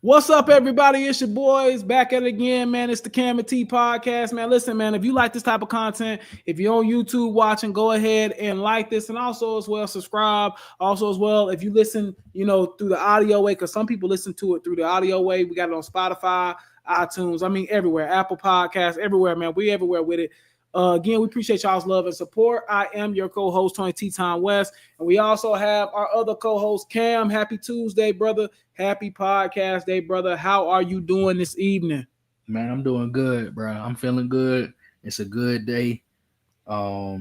What's up, everybody? It's your boys back at it again, man. It's the Cam and T podcast, man. Listen, man, if you like this type of content, if you're on YouTube watching, go ahead and like this, and also as well subscribe. Also as well, if you listen, through the audio way, because some people listen to it through the audio way. We got it on Spotify, iTunes. I mean, everywhere, Apple Podcasts, everywhere, man. We everywhere with it. Again, we appreciate y'all's love and support. I am your co-host, Tony T. Time West, and we also have our other co-host, Cam. Happy Tuesday, brother. Happy podcast day, brother. How are you doing this evening? Man, I'm doing good, bro. I'm feeling good. It's a good day. I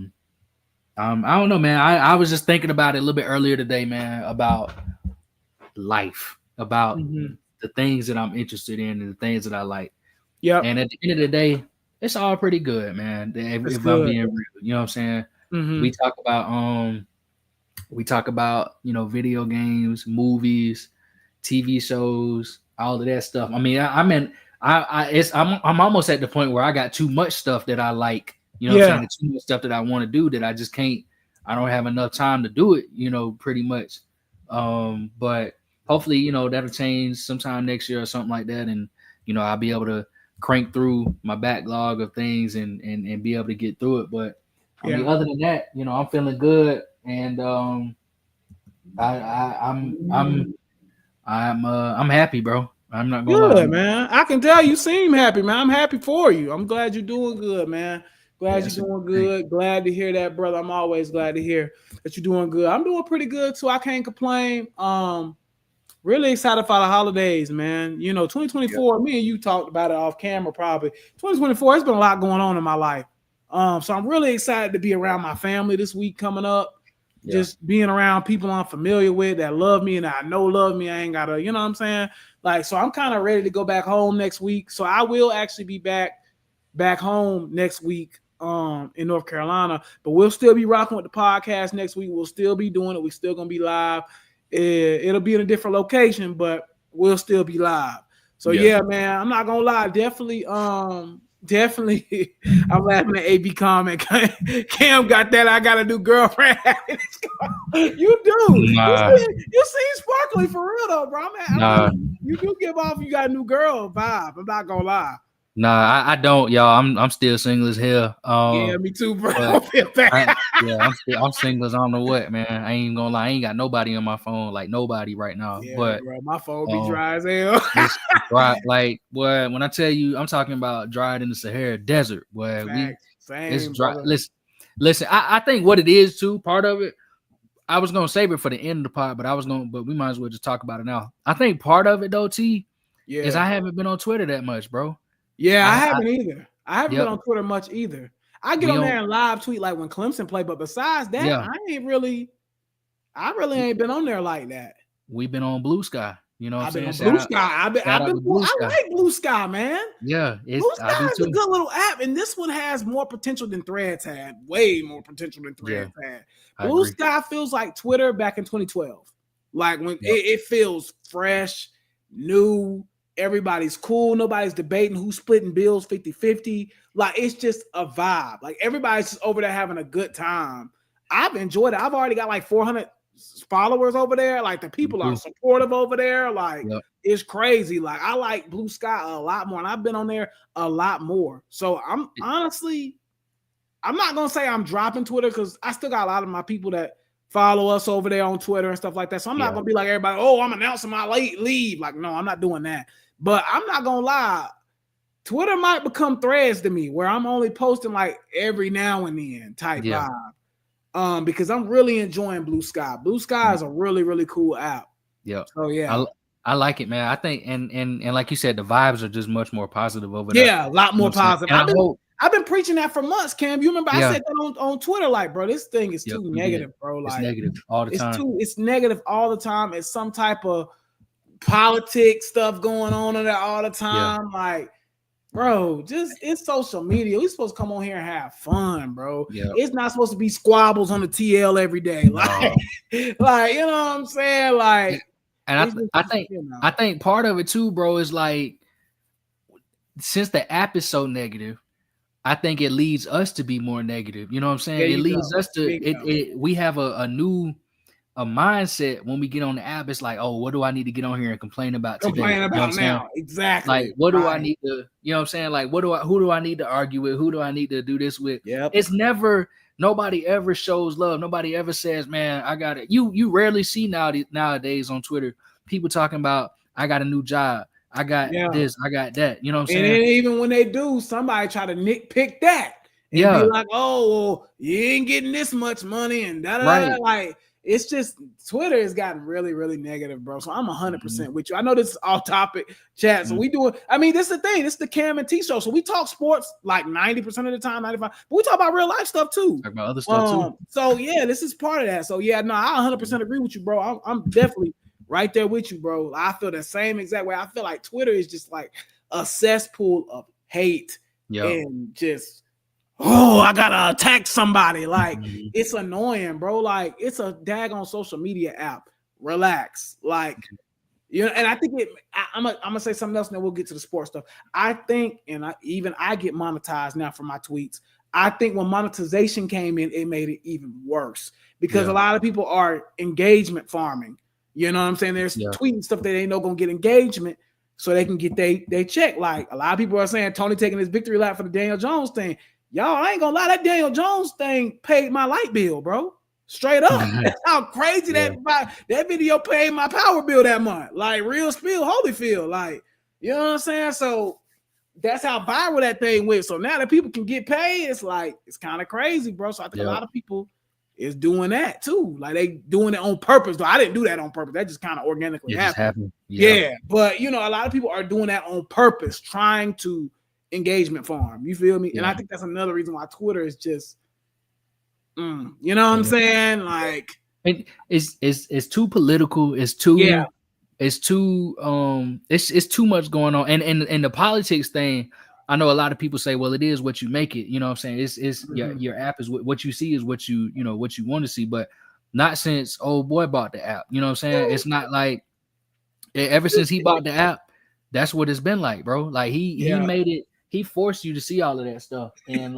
don't know, man. I was just thinking about it a little bit earlier today, man, about life, about the things that I'm interested in and the things that I like. Yeah. And at the end of the day, it's all pretty good, man. If I'm being real, you know what I'm saying? Mm-hmm. We talk about, video games, movies, TV shows, all of that stuff. I mean, I'm almost at the point where I got too much stuff that I like, what I'm saying? Too much stuff that I want to do that I just can't. I don't have enough time to do it, pretty much. But hopefully, that'll change sometime next year or something like that, and I'll be able to crank through my backlog of things and be able to get through it. But I mean, other than that, I'm feeling good, and I'm happy, bro. I'm not gonna lie, man. I can tell you seem happy, man. I'm happy for you. I'm glad you're doing good, man. Glad you're doing good. Glad to hear that, brother. I'm always glad to hear that you're doing good. I'm doing pretty good too. I can't complain. Really excited for the holidays, man. 2024, me and you talked about it off camera probably. 2024, there's been a lot going on in my life. So I'm really excited to be around my family this week coming up. Just being around people I'm familiar with that love me and I know love me. I ain't gotta, you know what I'm saying? So I'm kind of ready to go back home next week. So I will actually be back home next week in North Carolina, but we'll still be rocking with the podcast next week. We'll still be doing it. We're still gonna be live. It'll be in a different location, but we'll still be live. So yeah, man, I'm not gonna lie. Definitely, I'm laughing at AB comment. Cam got that. I got a new girlfriend. You do. You seem sparkly for real though, bro. You do give off you got a new girl vibe. I'm not gonna lie. Nah, I don't, y'all. I'm still single as hell. Yeah, me too, bro. I'm single as I don't know what, man. I ain't gonna lie. I ain't got nobody on my phone, like nobody right now. Yeah, but bro, my phone be dry as hell. It's dry, like, boy, when I tell you, I'm talking about dried in the Sahara Desert, boy. It's dry. Brother. Listen. I think what it is too. Part of it, I was gonna save it for the end of the pod, but we might as well just talk about it now. I think part of it though, T, is I haven't been on Twitter that much, bro. Yeah, I haven't either. I haven't been on Twitter much either. I get on there and live tweet like when Clemson play, but besides that, I really ain't been on there like that. We've been on Blue Sky. You know what I'm saying? Blue Sky. I like Blue Sky, man. Yeah. Blue Sky is a good little app, and this one has more potential than Threads had. Way more potential than Threads had. Blue Sky feels like Twitter back in 2012. Like when it feels fresh, new. Everybody's cool. Nobody's debating who's splitting bills 50-50. Like, it's just a vibe. Like, everybody's just over there having a good time. I've enjoyed it. I've already got like 400 followers over there. Like, the people are supportive over there. Like, it's crazy. Like, I like Blue Sky a lot more, and I've been on there a lot more. So, I'm honestly, I'm not going to say I'm dropping Twitter because I still got a lot of my people that follow us over there on Twitter and stuff like that. So, I'm not going to be like everybody, I'm announcing my leave. Like, no, I'm not doing that. But I'm not gonna lie, Twitter might become Threads to me, where I'm only posting like every now and then type vibe. Because I'm really enjoying Blue Sky. Blue Sky is a really, really cool app. Yeah. So yeah, I like it, man. I think and like you said, the vibes are just much more positive over there. Yeah, a lot more positive. I've been preaching that for months, Cam. You remember I said that on Twitter, like, bro, this thing is too negative, bro. Like, it's negative all the time. It's negative all the time. It's some type of politics stuff going on there all the time. Like, bro, just it's social media. We supposed to come on here and have fun, bro. It's not supposed to be squabbles on the TL every day. Like, like, you know what I'm saying? Like, and I think part of it too, bro, is like, since the app is so negative, I think it leads us to be more negative. You know what I'm saying? It leads us to we have a new a mindset when we get on the app. It's like, oh, what do I need to get on here and complain about today? Complain You know about what I'm now. saying? Exactly. Like, what do I need to, you know what I'm saying? Like, who do I need to argue with? Who do I need to do this with? Yep. It's never, nobody ever shows love. Nobody ever says, man, I got it. You rarely see nowadays on Twitter people talking about, I got a new job. I got this, I got that. You know what I'm saying? And even when they do, somebody try to nitpick that and be like, oh, well, you ain't getting this much money and da-da-da. Like, it's just Twitter has gotten really, really negative, bro. So I'm 100% with you. I know this is off topic chat. So we do it. I mean, this is the thing. This is the Cam and T show. So we talk sports like 90% of the time, 95%. But we talk about real life stuff too. Talk about other stuff too. So yeah, this is part of that. So yeah, no, I 100% agree with you, bro. I'm definitely right there with you, bro. I feel the same exact way. I feel like Twitter is just like a cesspool of hate and just, oh, I gotta attack somebody. Like, it's annoying, bro. Like, it's a daggone social media app. Relax. Like, you know, and I think I'm gonna say something else and then we'll get to the sports stuff. I think, and I get monetized now for my tweets. I think when monetization came in, it made it even worse because a lot of people are engagement farming. You know what I'm saying? They're tweeting stuff that they know gonna get engagement so they can get they check. Like, a lot of people are saying Tony taking his victory lap for the Daniel Jones thing. Y'all, I ain't gonna lie, that Daniel Jones thing paid my light bill, bro. Straight up. That's how crazy that video paid my power bill that month. Like, real spill, Holyfield. Like, you know what I'm saying? So that's how viral that thing went. So now that people can get paid, it's like, it's kind of crazy, bro. So I think a lot of people is doing that too. Like, they doing it on purpose. Though I didn't do that on purpose. That just kind of organically happened. Yeah. But you know, a lot of people are doing that on purpose, trying to engagement farm. You feel me? And I think that's another reason why Twitter is just you know what I'm saying? Like, it's too political, it's too it's too much going on. And the politics thing, I know a lot of people say, well, it is what you make it. You know what I'm saying? It's your app is what you see is what you what you want to see, but not since old boy bought the app. You know what I'm saying? It's not like ever since he bought the app, that's what it's been like, bro. Like he made it. He forced you to see all of that stuff, and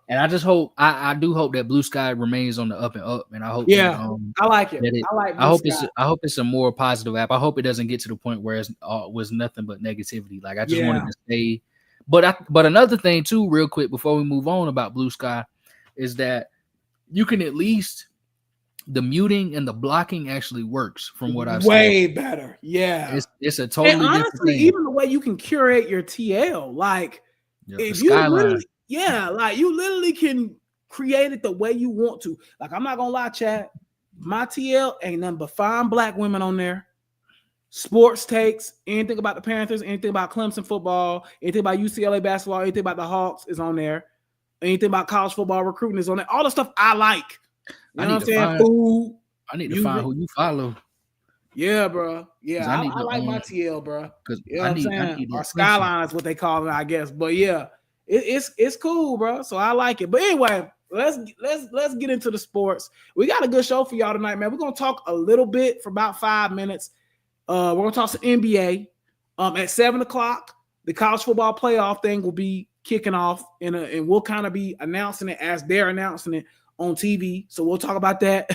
I just hope I do hope that Blue Sky remains on the up and up, and I hope I like it. I hope it's a more positive app. I hope it doesn't get to the point where it was nothing but negativity. Like, I just wanted to stay. But another thing too, real quick before we move on about Blue Sky, is that you can at least, the muting and the blocking actually works from what I've seen. Way better. Yeah. It's a totally honestly, different thing. Even the way you can curate your TL, like if you literally, like you literally can create it the way you want to. Like, I'm not gonna lie, chat. My TL ain't nothing but fine black women on there. Sports takes, anything about the Panthers, anything about Clemson football, anything about UCLA basketball, anything about the Hawks is on there. Anything about college football recruiting is on there. All the stuff I like. You know what I'm saying? Food. I need to find who you follow. Yeah, bro. Yeah, I like my TL, bro. You know what I'm saying? Or Skyline is what they call it, I guess. But yeah, it's cool, bro. So I like it. But anyway, let's get into the sports. We got a good show for y'all tonight, man. We're gonna talk a little bit for about 5 minutes. We're gonna talk some NBA. At 7:00, the college football playoff thing will be kicking off, and we'll kind of be announcing it as they're announcing it on TV. So we'll talk about that.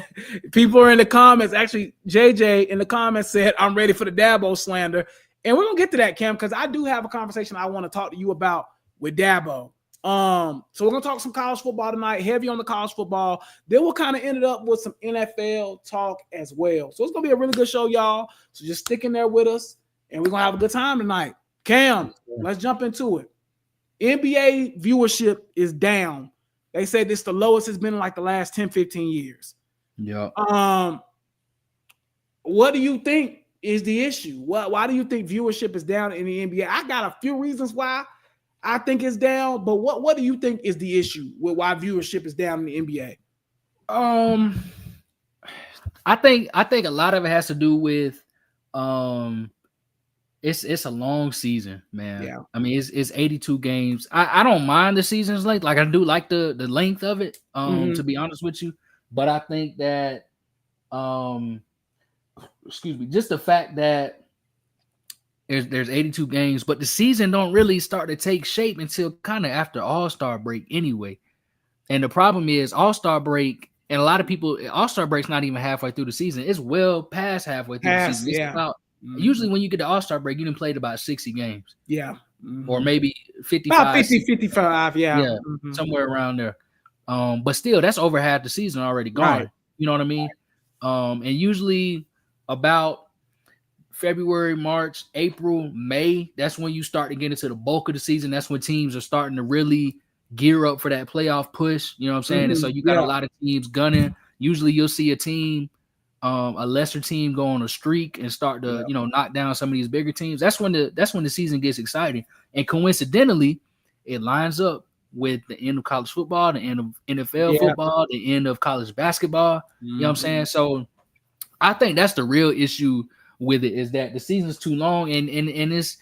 People are in the comments. Actually, JJ in the comments said, I'm ready for the Dabo slander. And we're going to get to that, Cam, because I do have a conversation I want to talk to you about with Dabo. So we're going to talk some college football tonight, heavy on the college football. Then we'll kind of end it up with some NFL talk as well. So it's going to be a really good show, y'all. So just stick in there with us, and we're going to have a good time tonight. Cam, let's jump into it. NBA viewership is down. They say this is the lowest it's been in like the last 10, 15 years. Yeah. What do you think is the issue? Why do you think viewership is down in the NBA? I got a few reasons why I think it's down, but what do you think is the issue with why viewership is down in the NBA? I think a lot of it has to do with it's a long season, man. Yeah. I mean, it's 82 games. I don't mind the season's length. Like, I do like the length of it, to be honest with you. But I think that just the fact that there's 82 games, but the season don't really start to take shape until kind of after All-Star break anyway. And the problem is All-Star break And a lot of people, All-Star break's not even halfway through the season. It's well past halfway through the season. It's about usually when you get the All-Star break, you done played about 60 games. Yeah. Or maybe 55. About 50, 55, Yeah, somewhere around there. But still, that's over half the season already gone. Right. You know what I mean? And usually about February, March, April, May, that's when you start to get into the bulk of the season. That's when teams are starting to really gear up for that playoff push. You know what I'm saying? And so you got a lot of teams gunning. Usually you'll see a team, a lesser team go on a streak and start to, knock down some of these bigger teams. That's when the season gets exciting. And coincidentally, it lines up with the end of college football, the end of NFL football, the end of college basketball. You know what I'm saying? So I think that's the real issue with it, is that the season's too long, and it's,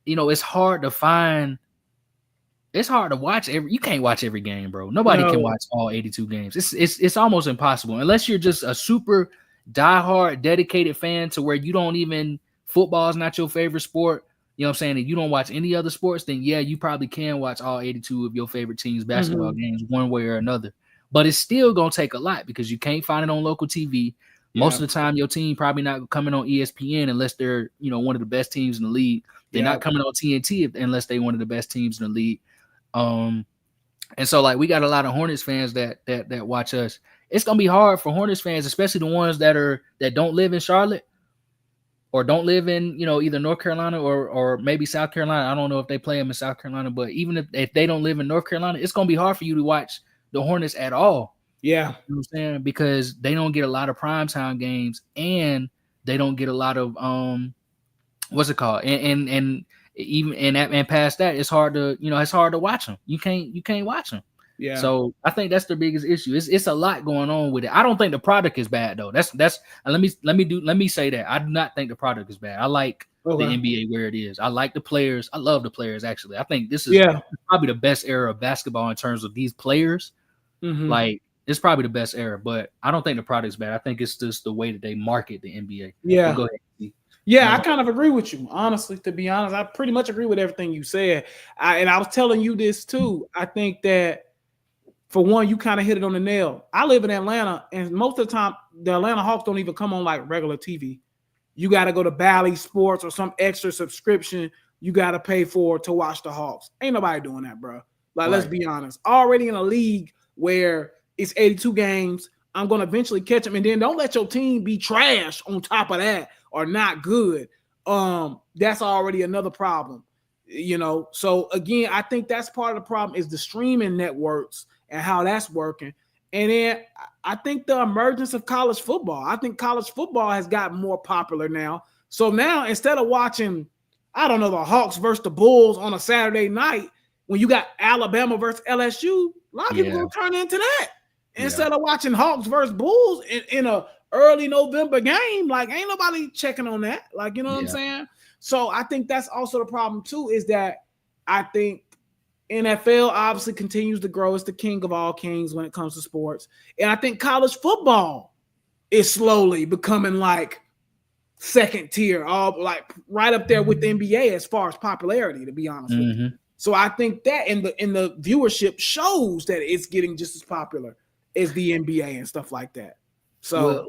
it's hard to find. It's hard to watch you can't watch every game, bro. Nobody can watch all 82 games. It's almost impossible unless you're just a super diehard, dedicated fan to where you don't even, football is not your favorite sport. You know what I'm saying? And you don't watch any other sports, then yeah, you probably can watch all 82 of your favorite teams' basketball games one way or another. But it's still gonna take a lot because you can't find it on local TV. Most of the time, your team probably not coming on ESPN unless they're, one of the best teams in the league. They're not coming on TNT unless they're one of the best teams in the league. And so like we got a lot of Hornets fans that watch us. It's gonna be hard for Hornets fans, especially the ones that don't live in Charlotte or don't live in, either North Carolina or maybe South Carolina. I don't know if they play them in South Carolina, but even if they don't live in North Carolina, it's gonna be hard for you to watch the Hornets at all. Yeah. You know what I'm saying? Because they don't get a lot of primetime games and they don't get a lot of what's it called? And even and past that, it's hard to, it's hard to watch them. You can't watch them. Yeah. So I think that's the biggest issue. It's a lot going on with it. I don't think the product is bad though. That's let me say that. I do not think the product is bad. I like the NBA where it is. I like the players. I love the players actually. I think this is probably the best era of basketball in terms of these players. Like it's probably the best era, but I don't think the product's bad. I think it's just the way that they market the NBA. Yeah. Go ahead. Yeah, I kind of agree with you. Honestly, to be honest, I pretty much agree with everything you said. And I was telling you this too. I think that for one, you kind of hit it on the nail. I live in Atlanta, and most of the time, the Atlanta Hawks don't even come on like regular TV. You got to go to Bally Sports or some extra subscription you got to pay for to watch the Hawks. Ain't nobody doing that, bro. Like, let's be honest. Already in a league where it's 82 games, I'm going to eventually catch them. And then don't let your team be trash on top of that or not good. That's already another problem, So, again, I think that's part of the problem is the streaming networks and how that's working. And then I think the emergence of college football. I think college football has gotten more popular now. So now instead of watching, I don't know, the Hawks versus the Bulls on a Saturday night, when you got Alabama versus LSU, a lot of people going to turn into that. Instead of watching Hawks versus Bulls in a early November game, like ain't nobody checking on that. Like, you know what I'm saying? So I think that's also the problem too, is that I think NFL obviously continues to grow. It's the king of all kings when it comes to sports. And I think college football is slowly becoming like second tier, all like right up there with the NBA as far as popularity, to be honest with you. So I think that in the viewership shows that it's getting just as popular as the NBA and stuff like that. So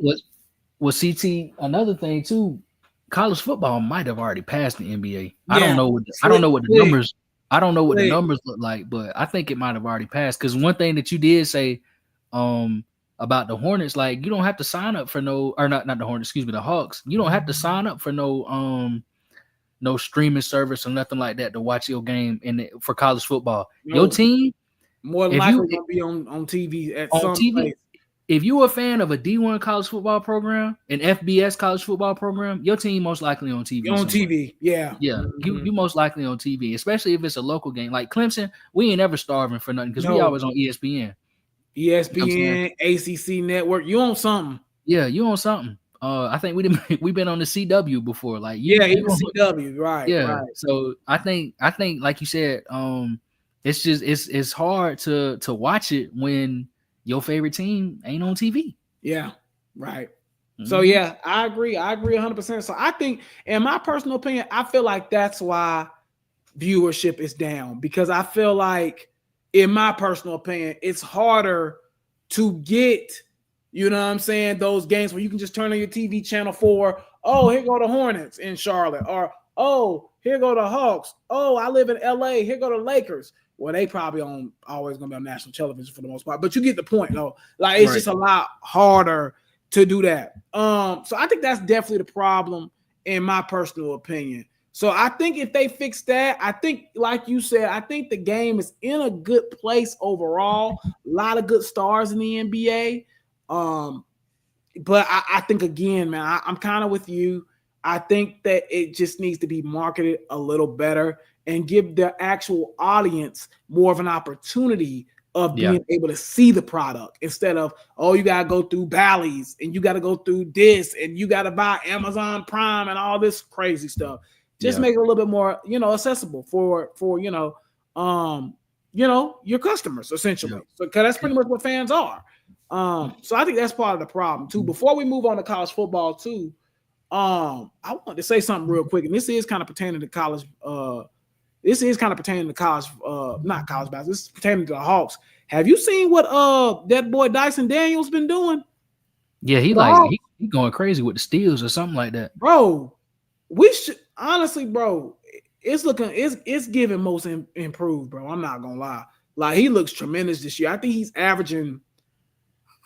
well, CT, another thing too, college football might have already passed the NBA. I don't know what the numbers. I don't know what the numbers look like, but I think it might have already passed. Because one thing that you did say about the Hornets, like you don't have to sign up for not the Hornets, the Hawks. You don't have to sign up for no streaming service or nothing like that to watch your game for college football. Your team more than likely gonna be on TV at some place. If you're a fan of a D1 college football program, an FBS college football program, your team most likely on TV. You're on TV, yeah. You most likely on TV, especially if it's a local game like Clemson. We ain't ever starving for nothing because we always on ESPN. ESPN, ACC Network. You on something? Yeah, you on something. I think we've been on the CW before, like even CW, right? Yeah. Right. So I think like you said, it's just it's hard to watch it when your favorite team ain't on TV. Yeah, right. So yeah, I agree 100%. So I think, in my personal opinion, I feel like that's why viewership is down, because I feel like, in my personal opinion, it's harder to get You know what I'm saying? Those games where you can just turn on your TV channel for, oh, here go the Hornets in Charlotte, or oh, here go the Hawks. Oh, I live in LA. Here go the Lakers. Well, they probably always gonna be on national television for the most part, but you get the point, though. Like it's just a lot harder to do that. So I think that's definitely the problem, in my personal opinion. So I think if they fix that, I think, like you said, I think the game is in a good place overall. A lot of good stars in the NBA. But I think, again, man, I'm kind of with you. I think that it just needs to be marketed a little better and give the actual audience more of an opportunity of being able to see the product, instead of, oh, you got to go through Bally's and you got to go through this and you got to buy Amazon Prime and all this crazy stuff. Just make it a little bit more, accessible for your customers, essentially. So, because that's pretty much what fans are. So I think that's part of the problem too. Before we move on to college football too, I want to say something real quick, and this is kind of pertaining to college. Not college basketball. This is pertaining to the Hawks. Have you seen what that boy Dyson Daniels been doing? Yeah, he going crazy with the steals or something like that, bro. We should honestly, bro. It's giving most improved, bro. I'm not gonna lie. Like, he looks tremendous this year. I think he's averaging.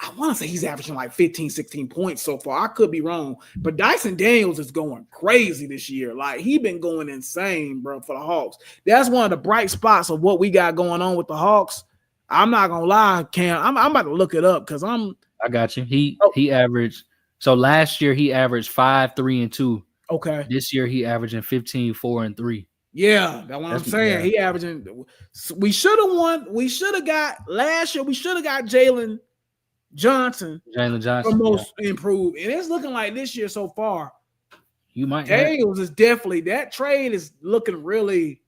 I want to say he's averaging like 15, 16 points so far. I could be wrong, but Dyson Daniels is going crazy this year. Like, he been going insane, bro, for the Hawks. That's one of the bright spots of what we got going on with the Hawks. I'm not gonna lie, Cam. I'm about to look it up because I got you. He averaged. So last year he averaged 5, 3, and 2. Okay. This year he averaging 15, 4, and 3. Yeah, that's what I'm saying. He averaging. We should have won. We should have got last year. We should have got Jalen Johnson for most improved, and it's looking like this year so far. You might. Daniels is definitely, that trade is looking really,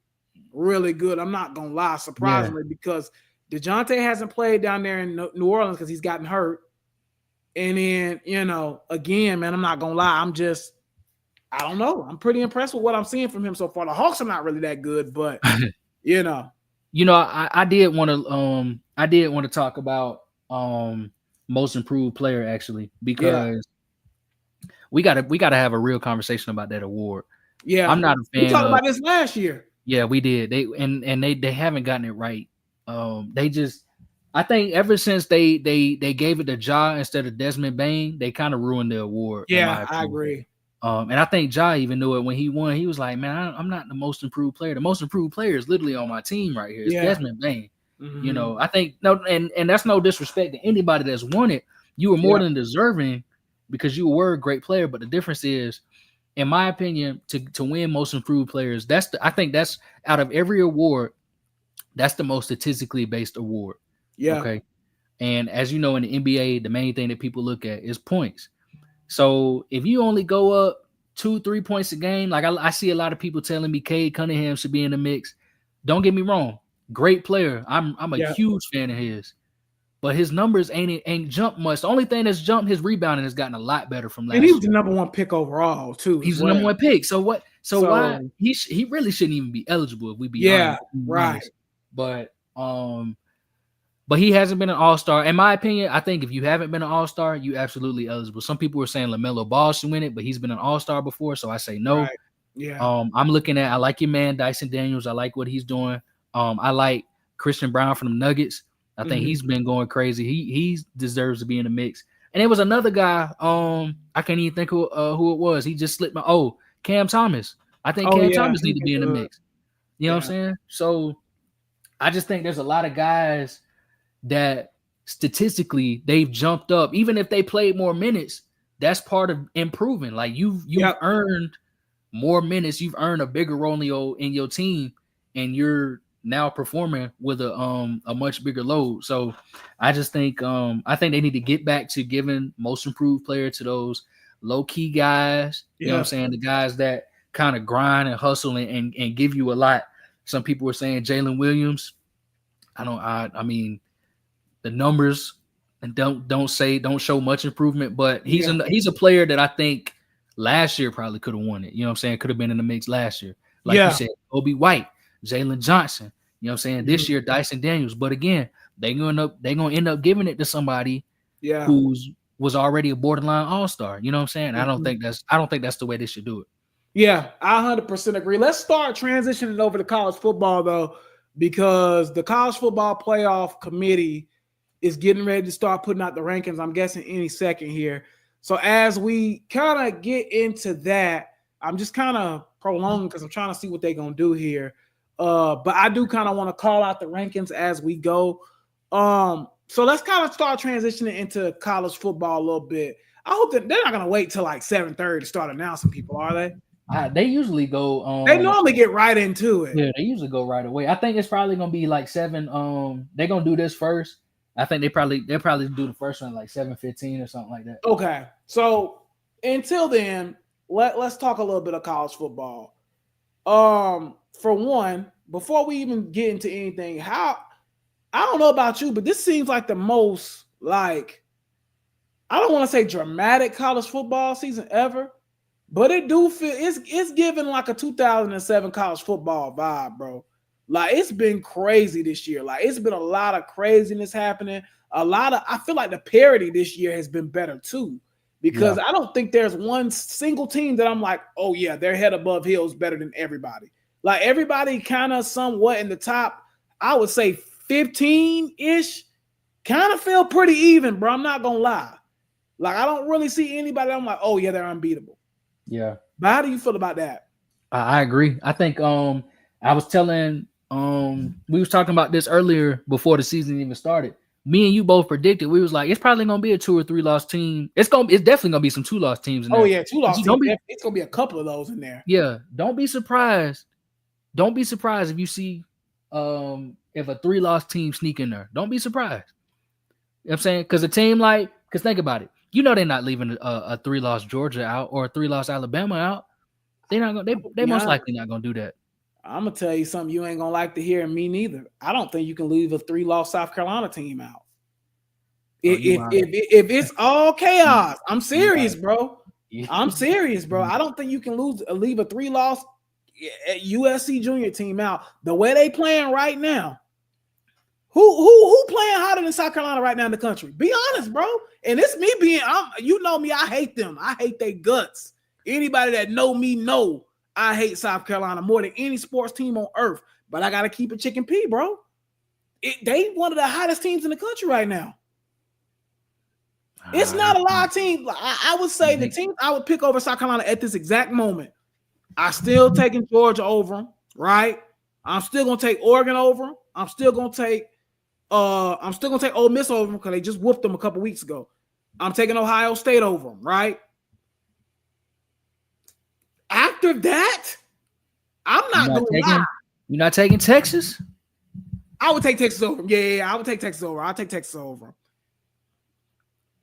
really good. I'm not gonna lie, surprisingly, because DeJounte hasn't played down there in New Orleans because he's gotten hurt. And then, again, man, I'm not gonna lie. I don't know. I'm pretty impressed with what I'm seeing from him so far. The Hawks are not really that good, but I did want to talk about most improved player, actually, because we gotta have a real conversation about that award. Yeah, I'm not a fan. We talked about this last year. Yeah, we did. They haven't gotten it right. I think ever since they gave it to Ja instead of Desmond Bane, they kind of ruined the award. Yeah, I agree. And I think Ja even knew it when he won. He was like, man, I'm not the most improved player. The most improved player is literally on my team right here. It's Desmond Bane. Mm-hmm. I think and that's no disrespect to anybody that's won it. You were more than deserving because you were a great player. But the difference is, in my opinion, to win most improved players, I think that's out of every award, that's the most statistically based award. Yeah. Okay. And as you know, in the NBA, the main thing that people look at is points. So if you only go up 2-3 points a game, like I see a lot of people telling me Cade Cunningham should be in the mix. Don't get me wrong, great player. I'm a huge fan of his, but his numbers ain't jumped much. The only thing that's jumped, his rebounding has gotten a lot better from last year. And he was the number 1 pick overall too. He's the number 1 pick. So what? So why he really shouldn't even be eligible if we be honest. Right. But he hasn't been an all-star. In my opinion, I think if you haven't been an all-star, you absolutely eligible. Some people were saying LaMelo Ball should win it, but he's been an all-star before, so I say no. Right. Yeah. I like your man, Dyson Daniels. I like what he's doing. I like Christian Brown from the Nuggets. I think he's been going crazy. He deserves to be in the mix. And it was another guy, I can't even think who it was. He just slipped Cam Thomas. I think Cam Thomas needs to be in the mix. You know what I'm saying? So I just think there's a lot of guys that statistically they've jumped up. Even if they played more minutes, that's part of improving. Like you've earned more minutes, you've earned a bigger role in your team, and you're now performing with a much bigger load. So I just think they need to get back to giving most improved player to those low-key guys. You know what I'm saying? The guys that kind of grind and hustle and give you a lot. Some people were saying Jalen Williams. I mean, the numbers and don't show much improvement, but he's a player that I think last year probably could have won it. You know what I'm saying? Could have been in the mix last year. Like you said, Kobe White, Jalen Johnson. You know what I'm saying? This year, Dyson Daniels. But again, they're gonna end up giving it to somebody who's was already a borderline all-star. You know what I'm saying? I don't think that's the way they should do it. Yeah, I 100% agree. Let's start transitioning over to college football though, because the college football playoff committee is getting ready to start putting out the rankings. I'm guessing any second here. So as we kind of get into that, I'm just kind of prolonging because I'm trying to see what they're gonna do here. But I do kind of want to call out the rankings as we go. So let's kind of start transitioning into college football a little bit. I hope that they're not gonna wait till like 7:30 to start announcing people, are they? They usually go. They normally get right into it. Yeah, they usually go right away. I think it's probably gonna be like 7. They're gonna do this first. I think they'll probably do the first one like 7:15 or something like that. Okay, so until then, let's talk a little bit of college football. For one, before we even get into anything, I don't know about you, but this seems like the most like I don't want to say dramatic college football season ever, but it do feel it's giving like a 2007 college football vibe, bro. Like it's been crazy this year. Like it's been a lot of craziness happening. I feel like the parity this year has been better too. Because I don't think there's one single team that I'm like, oh yeah, they're head above heels better than everybody. Like everybody kind of somewhat in the top, I would say 15-ish, kind of feel pretty even, bro. I'm not gonna lie. Like I don't really see anybody. I'm like, oh yeah, they're unbeatable. Yeah. But how do you feel about that? I agree. I think I was telling we was talking about this earlier before the season even started. Me and you both predicted, we was like, it's probably gonna be a 2 or 3 loss team. It's definitely gonna be some 2 loss teams in there. Oh yeah, 2 loss teams. It's gonna be a couple of those in there. Yeah, don't be surprised. Don't be surprised if you see if a 3 loss team sneak in there. Don't be surprised. You know what I'm saying? Because think about it. You know they're not leaving a 3 loss Georgia out or a 3 loss Alabama out. They're not gonna. They most likely not gonna do that. I'm gonna tell you something you ain't gonna like to hear, and me neither. I don't think you can leave a 3 loss South Carolina team out. If it's all chaos, I'm serious, bro. I'm serious, bro. I don't think you can leave a 3 loss USC junior team out. The way they playing right now, who playing hotter than South Carolina right now in the country? Be honest, bro. And it's me you know me, I hate them. I hate their guts. Anybody that know me know I hate South Carolina more than any sports team on earth. But I gotta keep it chicken P, bro. They one of the hottest teams in the country right now. It's not a lot of teams. I would say the team I would pick over South Carolina at this exact moment. I still taking Georgia over them, right? I'm still gonna take Oregon over them. I'm still gonna take Ole Miss over them because they just whooped them a couple weeks ago. I'm taking Ohio State over them, right? After that, I'm not gonna lie. You're not taking Texas? I would take Texas over them. Yeah, I would take Texas over. I'll take Texas over them.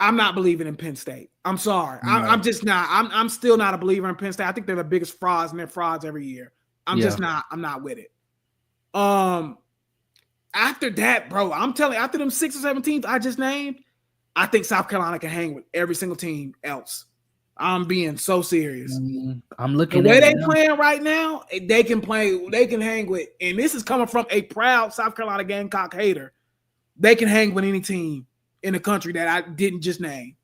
I'm not believing in Penn State. I'm sorry. No. I'm just not. I'm still not a believer in Penn State. I think they're the biggest frauds, and they're frauds every year. I'm just not. I'm not with it. After that, bro, I'm telling you, after them 6 or 7 teams I just named, I think South Carolina can hang with every single team else. I'm being so serious. I'm looking the way they playing right now. They can play. They can hang with, and this is coming from a proud South Carolina Gamecock hater. They can hang with any team in the country that I didn't just name.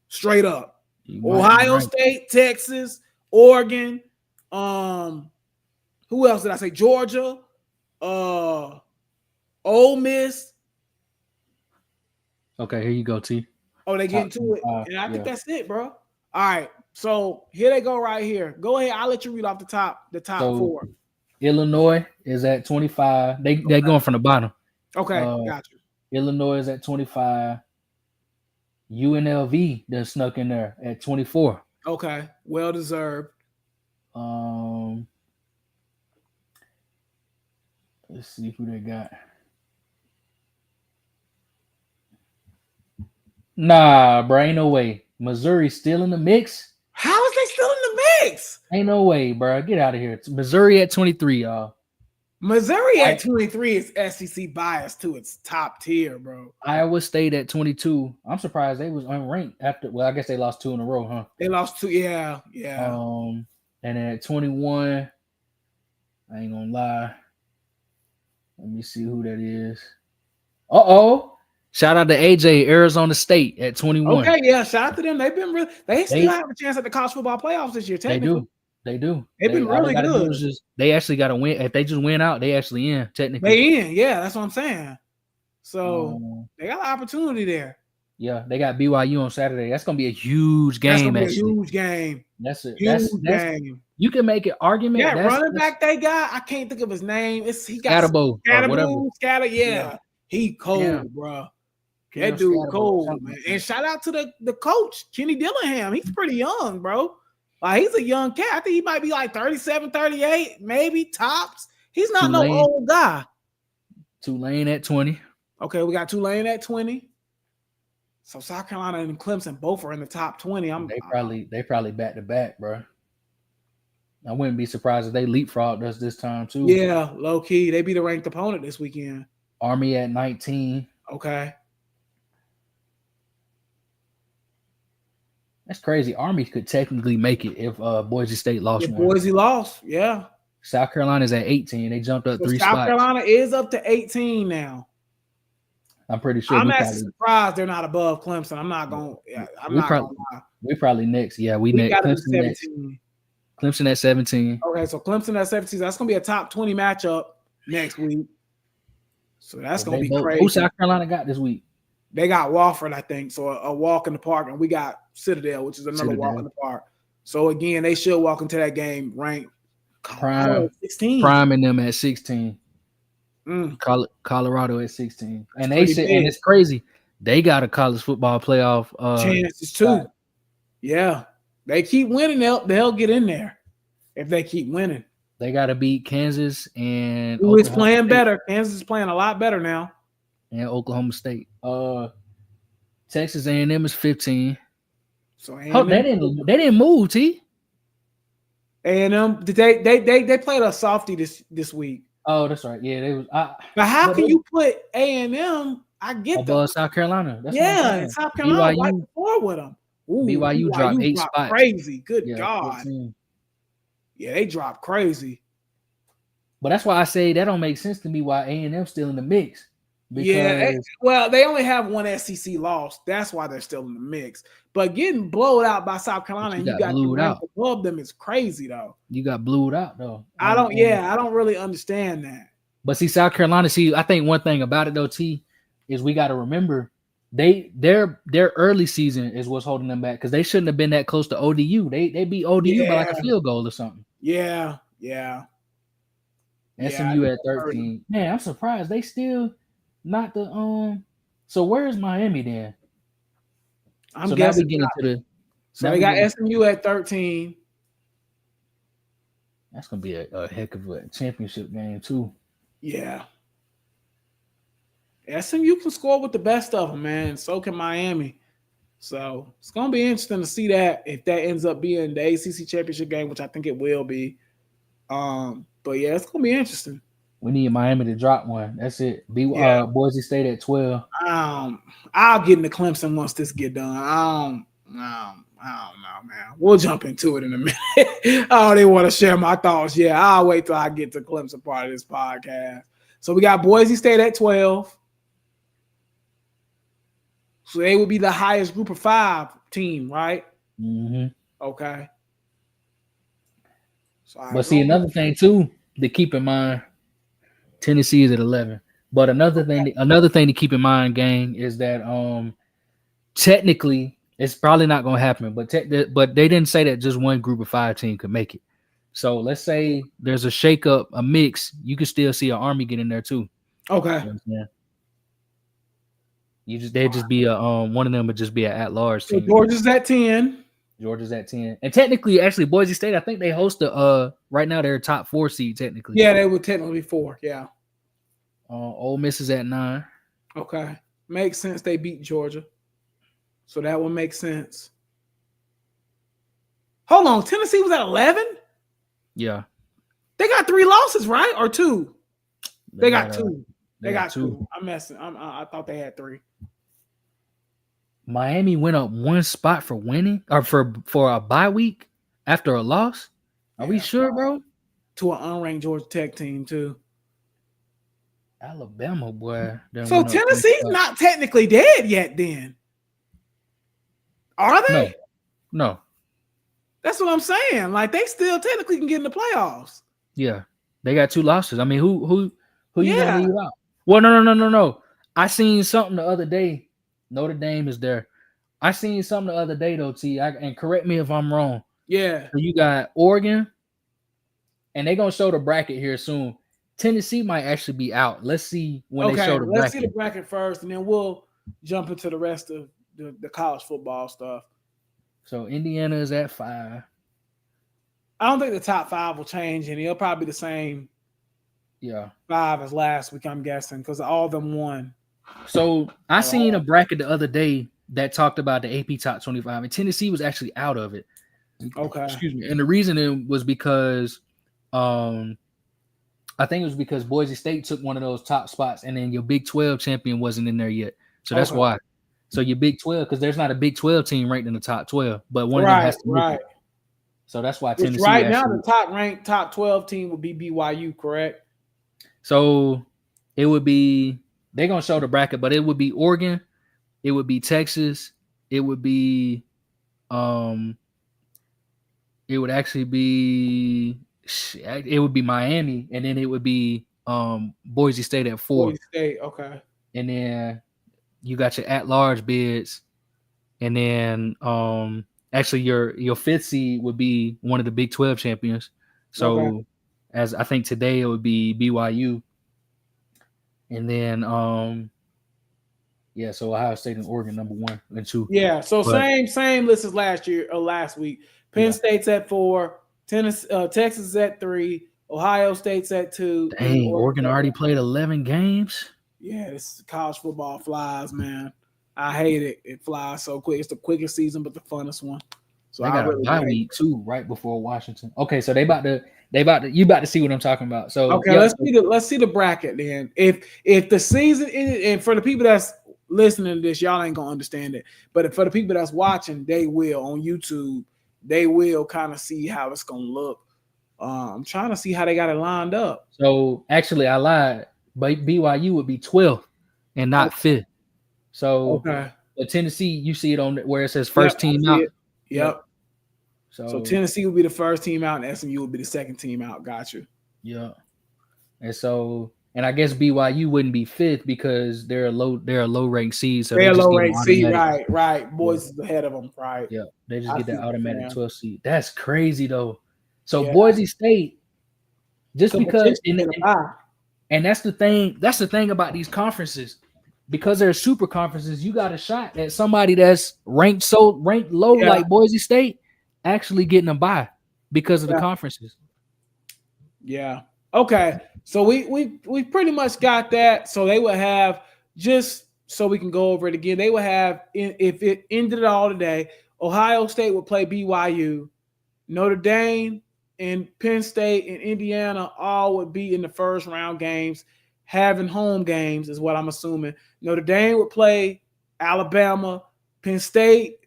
Straight up. Ohio State, Texas, Oregon, who else did I say? Georgia, Ole Miss. Okay, here you go, T. Oh, they get into it. And I think that's it, bro. All right. So here they go right here. Go ahead. I'll let you read off the top 4. Illinois is at 25. They're going from the bottom. Okay, got you. Illinois is at 25. UNLV then snuck in there at 24. Okay, well deserved. Let's see who they got. Nah, bro, ain't no way. Missouri still in the mix? How is they still in the mix? Ain't no way, bro. Get out of here. It's Missouri at 23, y'all. Missouri at 23 is SEC bias to its top tier, bro. Iowa State at 22. I'm surprised they was unranked after. Well, I guess they lost 2 in a row, huh? They lost 2, yeah. And then at 21, I ain't gonna lie. Let me see who that is. Shout out to AJ, Arizona State at 21. Okay, yeah, shout out to them. They've been really. They still They have a chance at the college football playoffs this year. they Technically, do. They do. they've been All they really got to do good. is just they actually got to win. If they just win out, they actually in technically. They in, yeah, that's what I'm saying. So they got an opportunity there. Yeah, they got BYU on Saturday. That's gonna be a huge game. That's gonna be actually. a huge game. That's it. Huge That's game. you can make an argument. That running back they got, I can't think of his name. He got Scatter, yeah. He cold, bro. That dude cold, man. And shout out to the coach, Kenny Dillingham. He's pretty young, bro. Like, he's a young cat. I think he might be like 37, 38, maybe tops. He's not no old guy. Tulane at 20. Okay, we got Tulane at 20. So South Carolina and Clemson both are in the top 20. They probably back to back, bro. I wouldn't be surprised if they leapfrogged us this time too. Yeah, low key. They be the ranked opponent this weekend. Army at 19. Okay. That's crazy. Army could technically make it if Boise State lost. If Boise lost, yeah. South Carolina's at 18. They jumped up 3 spots. South Carolina is up to 18 now. I'm pretty sure. I'm actually surprised they're not above Clemson. I'm not going. We probably next. Yeah, we next. Clemson next. Clemson at 17. Okay, so Clemson at 17. That's gonna be a top 20 matchup next week. So that's gonna be crazy. Who South Carolina got this week? They got Wofford, I think. So a walk in the park, and we got Citadel, which is another walk in the park. So again, they should walk into that game ranked prime 16. Prime in them at 16. Colorado at 16. And they said, and it's crazy. They got a college football playoff chances too. Yeah. They keep winning, they'll get in there if they keep winning. They got to beat Kansas and who is playing better. Kansas is playing a lot better now. And Oklahoma State. Texas A&M is 15. So they didn't move, T. A&M they played a softie this week. Oh, that's right. Yeah, they was. But how can you put A&M? I get above South Carolina. That's and South Carolina right before with them. Ooh, BYU dropped 8 spots. Crazy. Good God. 15. Yeah, they dropped crazy. But that's why I say that don't make sense to me why A&M still in the mix. Well, they only have one SEC loss. That's why they're still in the mix. But getting blown out by South Carolina and you got to rank above them is crazy, though. You got blew out, though. I don't really understand that. But see, South Carolina, I think one thing about it, though, T, is we got to remember their early season is what's holding them back because they shouldn't have been that close to ODU. They beat ODU by like a field goal or something. Yeah. SMU at 13. Man, I'm surprised they still not the So where's Miami then? I'm guessing. So they got SMU at 13. That's gonna be a heck of a championship game too. Yeah. SMU can score with the best of them, man. So can Miami. So it's gonna be interesting to see that if that ends up being the ACC championship game, which I think it will be. But yeah, it's gonna be interesting. We need Miami to drop one. That's it. Boise State at 12. I'll get into Clemson once this get done. I don't know, man. We'll jump into it in a minute. I don't even want to share my thoughts. Yeah, I'll wait till I get to Clemson part of this podcast. So we got Boise State at 12. So they would be the highest group of 5 team, right? Mm-hmm. Okay. So but see, another thing too to keep in mind, Tennessee is at 11. But another thing to keep in mind, gang, is that technically it's probably not going to happen. But they didn't say that just one group of 5 team could make it. So let's say there's a shakeup, a mix. You could still see an Army get in there too. Okay. They'd just be one of them would just be an at-large team. So Georgia's at 10. Georgia's at 10. And technically, actually, Boise State, I think they host right now they're top 4 seed technically. Yeah, they would technically be 4. Yeah. Ole Miss is at 9. Okay. Makes sense. They beat Georgia. So that would make sense. Hold on. Tennessee was at 11? Yeah. They got 3 losses, right? Or 2? They got 2. They got 2. I'm messing. I thought they had 3. Miami went up 1 spot for winning or for a bye week after a loss. Are we sure, bro? To an unranked Georgia Tech team too. Alabama, boy. So Tennessee's not technically dead yet. Then are they? No. That's what I'm saying. Like they still technically can get in the playoffs. Yeah, they got 2 losses. I mean, who you gonna leave out? Well, no. I seen something the other day. Notre Dame is there. I seen something the other day though, T. And correct me if I'm wrong. Yeah. So you got Oregon, and they're gonna show the bracket here soon. Tennessee might actually be out. Let's see when they show the bracket. Let's see the bracket first, and then we'll jump into the rest of the college football stuff. So Indiana is at 5. I don't think the top 5 will change, and it'll probably be the same. Yeah, 5 as last week, I'm guessing, because all of them won. So I seen a bracket the other day that talked about the AP Top 25, and Tennessee was actually out of it. Okay. Excuse me. And the reason it was because, I think it was because Boise State took one of those top spots, and then your Big 12 champion wasn't in there yet. So that's why. So your Big 12, because there's not a Big 12 team ranked in the top 12, but one of them has to make it. So that's why Tennessee. Right now, the top ranked top 12 team would be BYU, correct? So it would be, they're going to show the bracket, but it would be Oregon, it would be Texas, it would be, it would actually be, it would be Miami, and then it would be Boise State at 4. Boise State, okay. And then you got your at-large bids, and then actually your 5th seed would be one of the Big 12 champions. So as I think today it would be BYU, and then so Ohio State and Oregon number 1 and 2. Yeah, so same list as last week. Penn State's at 4, Texas is at 3, Ohio State's at 2. Dang, Oregon already played 11 games. Yeah, this college football flies, man. I hate it. It flies so quick. It's the quickest season, but the funnest one. So they got a bye week too, right before Washington. Okay, so you about to see what I'm talking about. So okay, let's see the bracket then. If the season ended, and for the people that's listening to this, y'all ain't gonna understand it. But for the people that's watching, they will on YouTube. They will kind of see how it's gonna look. I'm trying to see how they got it lined up. So actually, I lied. But BYU would be 12th and not 5th. So Tennessee, you see it on where it says first team out. Yep. So Tennessee would be the first team out, and SMU would be the second team out. Got you. Yeah. And I guess BYU wouldn't be 5th because they're a low ranked seed. So they're a low ranked seed, right. Boise is ahead of them, right? Yeah. They just get that automatic 12th seed. That's crazy though. So Boise State, just because and that's the thing about these conferences, because they're super conferences, you got a shot at somebody that's ranked low like Boise State actually getting a bye because of the conferences. Yeah. Okay. So we pretty much got that. So they would have, just so we can go over it again, they would have, if it ended it all today, Ohio State would play BYU, Notre Dame and Penn State and Indiana all would be in the first round games, having home games is what I'm assuming. Notre Dame would play Alabama, Penn State,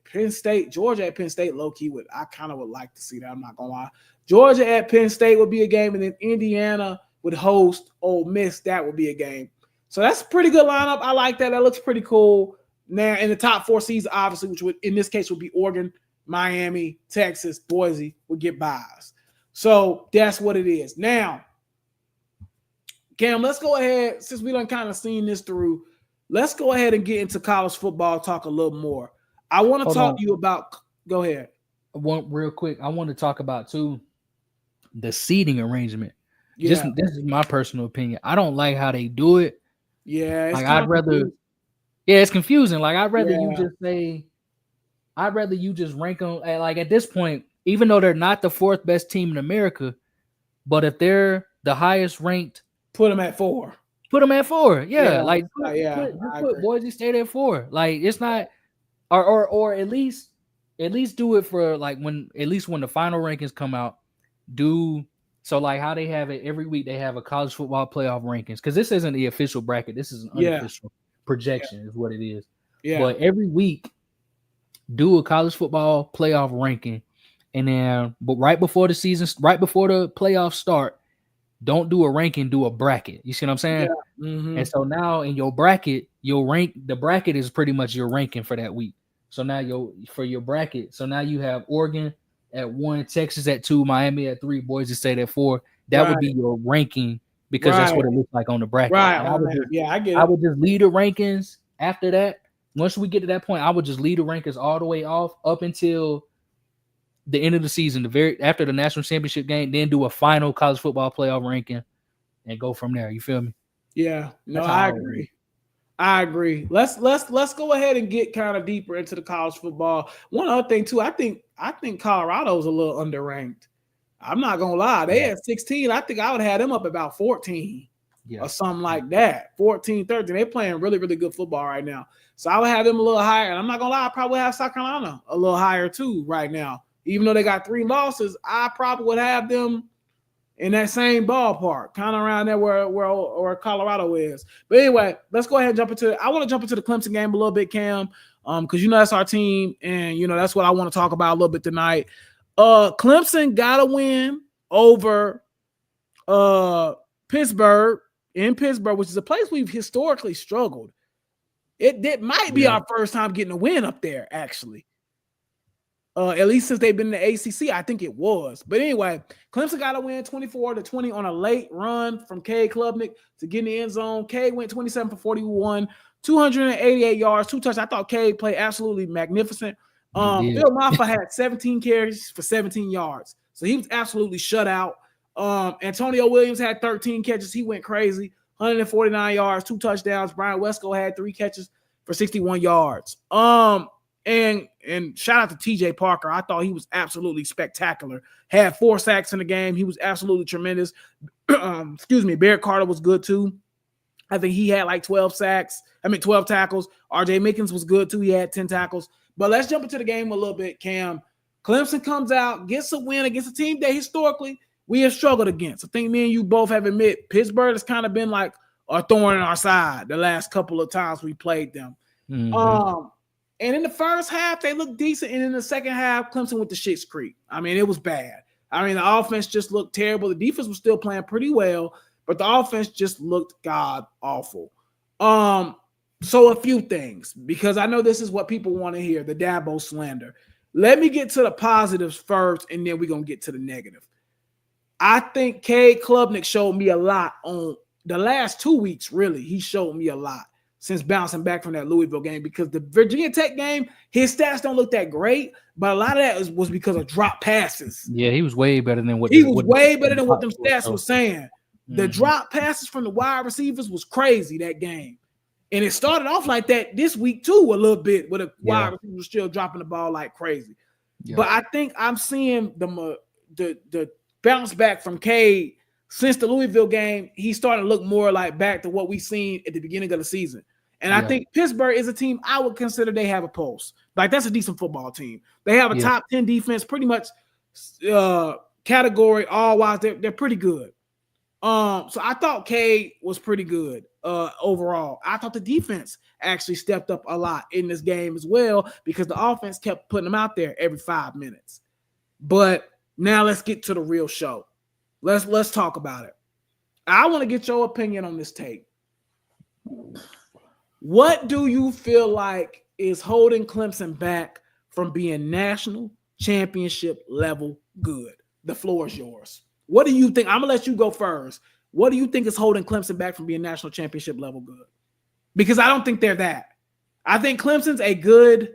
Georgia at Penn State, low-key I kind of would like to see that. I'm not going to lie. Georgia at Penn State would be a game, and then Indiana would host Ole Miss. That would be a game. So that's a pretty good lineup. I like that. That looks pretty cool. Now, in the top 4 seeds, obviously, which would in this case would be Oregon, Miami, Texas, Boise, would get buys. So that's what it is. Now, Cam, let's go ahead, since we done kind of seen this through, let's go ahead and get into college football talk a little more. I want to talk to you about, go ahead. Real quick, I want to talk about, too, the seating arrangement. This is my personal opinion. I don't like how they do it. Yeah, it's it's confusing. Like, I'd rather you just rank them, like, at this point, even though they're not the 4th best team in America, but if they're the highest ranked, put them at 4. Put them at 4. Yeah. Like put Boise State at 4. Like, it's not, or at least do it for like when the final rankings come out. So like how they have it every week, they have a college football playoff rankings, because this isn't the official bracket. This is an unofficial projection is what it is. Yeah. But every week, do a college football playoff ranking. And then, but right before the playoffs start, don't do a ranking, do a bracket. You see what I'm saying? Yeah. Mm-hmm. And so now in your bracket, the bracket is pretty much your ranking for that week. So now for your bracket, so now you have Oregon at 1, Texas at 2, Miami at 3, Boise State at 4. That would be your ranking because that's what it looks like on the bracket. Right. And I get it. I would just lead the rankings after that. Once we get to that point, I would just lead the rankings all the way off up until the end of the season, after the national championship game, then do a final college football playoff ranking and go from there. You feel me? Yeah. No, I agree. I agree. Let's go ahead and get kind of deeper into the college football. One other thing too, I think Colorado's a little underranked. I'm not gonna lie. They had 16. I think I would have them up about 14 or something like that. 14, 13. They're playing really, really good football right now. So I would have them a little higher. And I'm not gonna lie, I probably have South Carolina a little higher too right now. Even though they got 3 losses, I probably would have them in that same ballpark, kind of around there where Colorado is. But anyway, let's go ahead and jump into it. I want to jump into the Clemson game a little bit, Cam, because that's our team, and that's what I want to talk about a little bit tonight. Clemson got a win over Pittsburgh, which is a place we've historically struggled. It might be our first time getting a win up there, actually. At least since they've been in the ACC, I think it was. But anyway, Clemson got a win 24-20 on a late run from Cade Klubnik to get in the end zone. Cade went 27 for 41, 288 yards, 2 touchdowns. I thought Cade played absolutely magnificent. Phil Maffa had 17 carries for 17 yards. So he was absolutely shut out. Antonio Williams had 13 catches. He went crazy. 149 yards, 2 touchdowns. Brian Wesco had 3 catches for 61 yards. And shout out to TJ Parker. I thought he was absolutely spectacular. Had 4 sacks in the game. He was absolutely tremendous. Barrett Carter was good too. I think he had like 12 tackles. RJ Mickens was good too. He had 10 tackles. But let's jump into the game a little bit, Cam. Clemson comes out, gets a win against a team that historically we have struggled against. I think me and you both have admitted Pittsburgh has kind of been like a thorn in our side the last couple of times we played them. Mm-hmm. And in the first half, they looked decent. And in the second half, Clemson went to shit's creek. I mean, it was bad. I mean, the offense just looked terrible. The defense was still playing pretty well, but the offense just looked god awful. So a few things, because I know this is what people want to hear, the Dabo slander. Let me get to the positives first, and then we're going to get to the negative. I think Cade Klubnik showed me a lot on the last 2 weeks, really. He showed me a lot since bouncing back from that Louisville game, because the Virginia Tech game, his stats don't look that great, but a lot of that was because of drop passes. Yeah, he was way better than what them stats were saying. Mm-hmm. The drop passes from the wide receivers was crazy that game. And it started off like that this week too, a little bit, with the wide receivers still dropping the ball like crazy. Yeah. But I think I'm seeing the bounce back from Cade since the Louisville game. He's starting to look more like back to what we seen at the beginning of the season. And I think Pittsburgh is a team I would consider they have a pulse. Like, that's a decent football team. They have a top 10 defense, pretty much category all-wise. They're pretty good. So I thought Cade was pretty good overall. I thought the defense actually stepped up a lot in this game as well, because the offense kept putting them out there every 5 minutes. But now let's get to the real show. Let's talk about it. I want to get your opinion on this tape. What do you feel like is holding Clemson back from being national championship level good? The floor is yours. What do you think? I'm going to let you go first. What do you think is holding Clemson back from being national championship level good? Because I don't think they're that. I think Clemson's a good,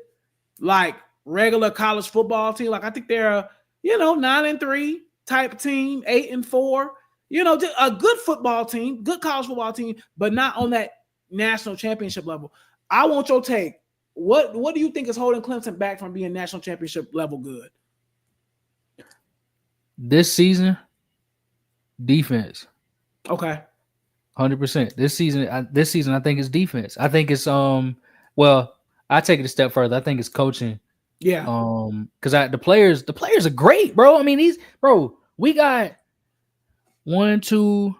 like, regular college football team. Like, I think they're a, 9-3 type team, 8-4. Just a good football team, good college football team, but not on that national championship level. I want your take. What do you think is holding Clemson back from being national championship level good? This season, defense. Okay. 100%. This season, I think it's defense. I think it's well, I take it a step further. I think it's coaching. Yeah. Because the players are great, bro. I mean, we got 1, 2,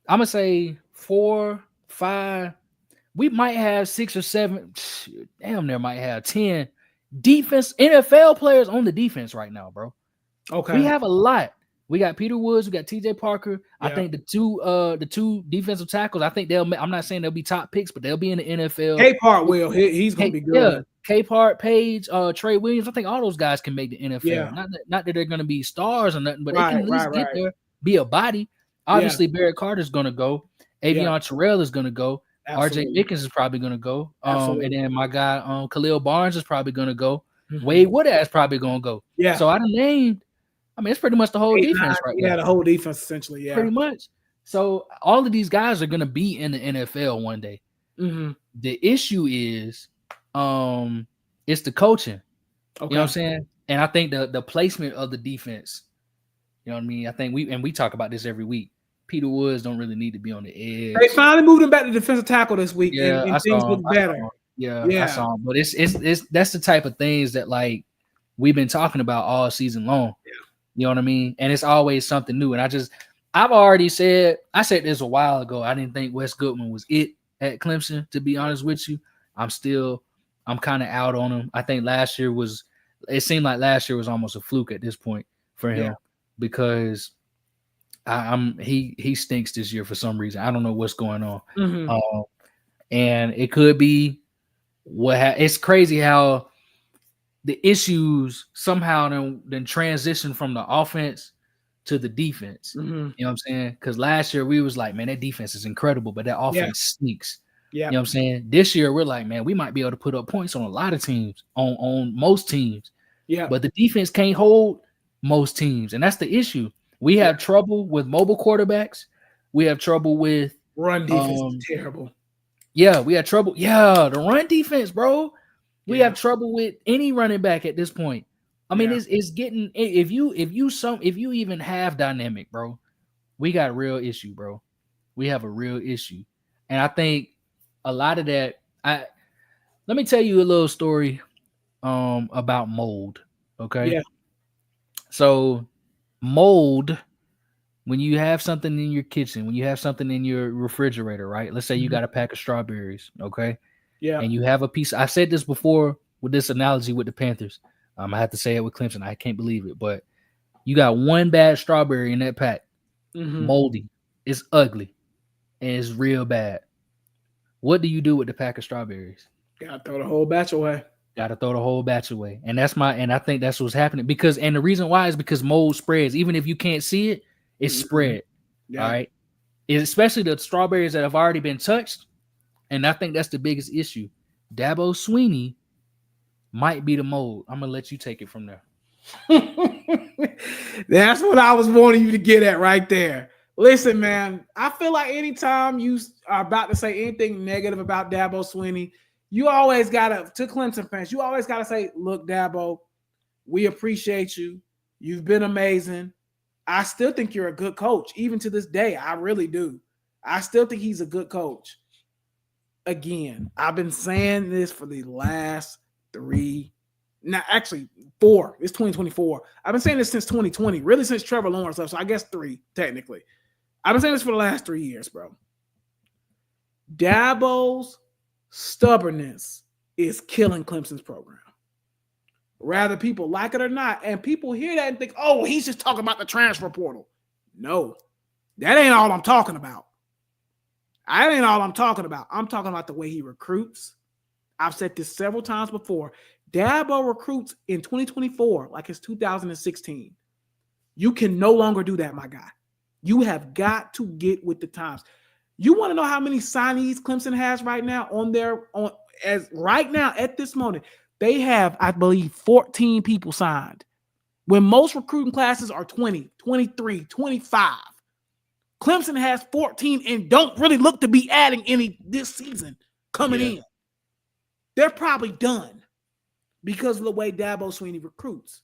I'm gonna say 4, 5. We might have 6 or 7. Damn, there might have 10 defense NFL players on the defense right now, bro. Okay. We have a lot. We got Peter Woods, we got TJ Parker. Yeah. I think the two defensive tackles, I think I'm not saying they'll be top picks, but they'll be in the NFL. K-Part will. He's gonna be good. Yeah, K-Part, Page, Trey Williams. I think all those guys can make the NFL. Yeah. Not that they're gonna be stars or nothing, but they Right, can at least get there, be a body. Obviously, Barrett Carter's gonna go. Avion Terrell is gonna go. Absolutely. RJ Mickens is probably gonna go. Absolutely. And then my guy Khalil Barnes is probably gonna go. Mhm. Wade Woodard is probably gonna go. Yeah. So I done named. I mean, it's pretty much the whole defense right now. Yeah, the whole defense essentially. Yeah, pretty much. So all of these guys are gonna be in the NFL one day. Mm-hmm. The issue is, it's the coaching. Okay. You know what I'm saying? And I think the placement of the defense. You know what I mean? I think we talk about this every week. Peter Woods don't really need to be on the edge. They finally moved him back to defensive tackle this week, and things look better. I saw him. But it's that's the type of things that like we've been talking about all season long. Yeah. You know what I mean? And it's always something new. And I've already said, I said this a while ago. I didn't think Wes Goodman was it at Clemson, to be honest with you. I'm kind of out on him. I think it seemed like last year was almost a fluke at this point for him because he stinks this year for some reason. I don't know what's going on. Mm-hmm. And it could be it's crazy how the issues somehow then transition from the offense to the defense. Mm-hmm. You know what I'm saying? Because last year we was like, man, that defense is incredible, but that offense sneaks. Yeah. You know what I'm saying? This year we're like, man, we might be able to put up points on a lot of teams, on most teams. Yeah. But the defense can't hold most teams. And that's the issue. We have trouble with mobile quarterbacks. We have trouble with run defense is terrible. Yeah, we have trouble. Yeah, the run defense, bro. We have trouble with any running back at this point. I mean, it's getting if you even have dynamic, bro, we got a real issue, bro. We have a real issue. And I think a lot of that, let me tell you a little story about mold. Okay. Yeah. So mold, when you have something in your kitchen, when you have something in your refrigerator, right? Let's say you got a pack of strawberries, okay? Yeah. And you have a piece. I said this before with this analogy with the Panthers. I have to say it with Clemson. I can't believe it, but you got one bad strawberry in that pack, moldy. It's ugly, and it's real bad. What do you do with the pack of strawberries? Gotta throw the whole batch away. And I think that's what's happening and the reason why is because mold spreads. Even if you can't see it, it's spread. Yeah. All right. Especially the strawberries that have already been touched. And I think that's the biggest issue. Dabo Swinney might be the mold. I'm going to let you take it from there. That's what I was wanting you to get at right there. Listen, man, I feel like anytime you are about to say anything negative about Dabo Swinney, you always got to Clemson fans, you always got to say, look, Dabo, we appreciate you. You've been amazing. I still think you're a good coach, even to this day. I really do. I still think he's a good coach. Again, I've been saying this for the last 4. It's 2024. I've been saying this since 2020, really since Trevor Lawrence left. So I guess 3, technically. I've been saying this for the last 3 years, bro. Dabo's stubbornness is killing Clemson's program. Rather people like it or not. And people hear that and think, oh, he's just talking about the transfer portal. No, that ain't all I'm talking about. I'm talking about the way he recruits. I've said this several times before. Dabo recruits in 2024 like it's 2016. You can no longer do that, my guy. You have got to get with the times. You want to know how many signees Clemson has right now at this moment? They have, I believe, 14 people signed. When most recruiting classes are 20, 23, 25. Clemson has 14 and don't really look to be adding any this season coming in. They're probably done because of the way Dabo Swinney recruits.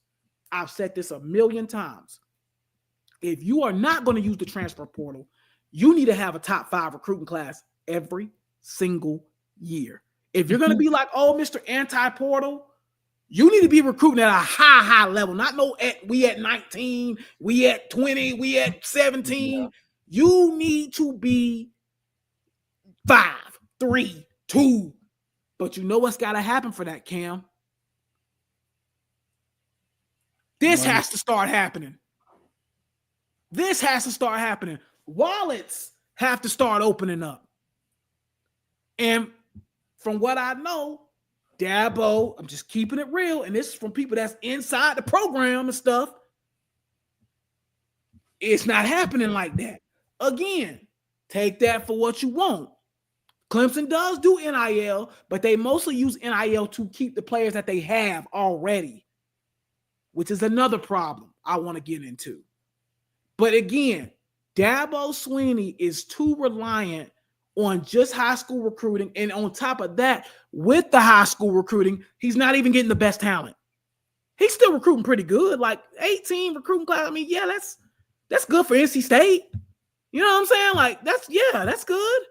I've said this a million times. If you are not going to use the transfer portal, you need to have a top 5 recruiting class every single year. If you're going to be like, oh, Mr. Anti-Portal, you need to be recruiting at a high level. Not we at 19, we at 20, we at 17. Yeah. You need to be 5, 3, 2. But you know what's got to happen for that, Cam? This has to start happening. This has to start happening. Wallets have to start opening up. And from what I know, Dabo, I'm just keeping it real, and this is from people that's inside the program and stuff. It's not happening like that. Again, take that for what you want. Clemson does do NIL, but they mostly use NIL to keep the players that they have already, which is another problem I want to get into. But again, Dabo Swinney is too reliant on just high school recruiting. And on top of that, with the high school recruiting, he's not even getting the best talent. He's still recruiting pretty good, like 18 recruiting class. I mean, yeah, that's good for NC State. You know what I'm saying? Like, that's good.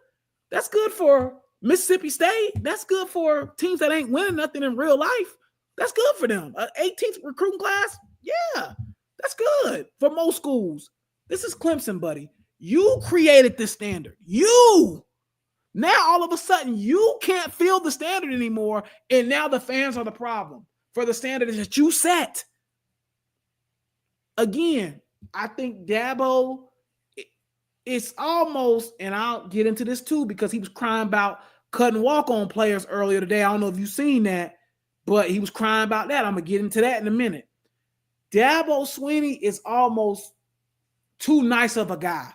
That's good for Mississippi State. That's good for teams that ain't winning nothing in real life. That's good for them. 18th recruiting class, yeah, that's good for most schools. This is Clemson, buddy. You created this standard. Now, all of a sudden, you can't feel the standard anymore, and now the fans are the problem for the standard that you set. Again, I think Dabo, it's almost, and I'll get into this too, because he was crying about cutting walk-on players earlier today. I don't know if you've seen that, but he was crying about that. I'm going to get into that in a minute. Dabo Swinney is almost too nice of a guy.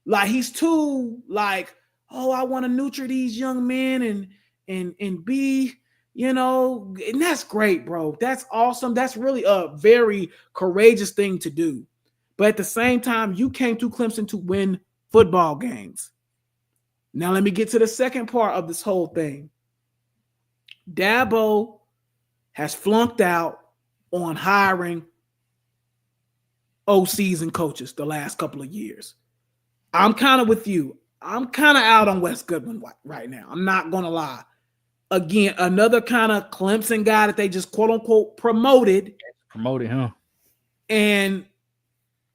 Like, he's too like, oh, I want to nurture these young men and be, you know, and that's great, bro. That's awesome. That's really a very courageous thing to do. But at the same time, you came to Clemson to win football games. Now, let me get to the second part of this whole thing. Dabo has flunked out on hiring OCs and coaches the last couple of years. I'm kind of with you. I'm kind of out on Wes Goodwin right now. I'm not going to lie. Again, another kind of Clemson guy that they just quote unquote promoted. Promoted him. And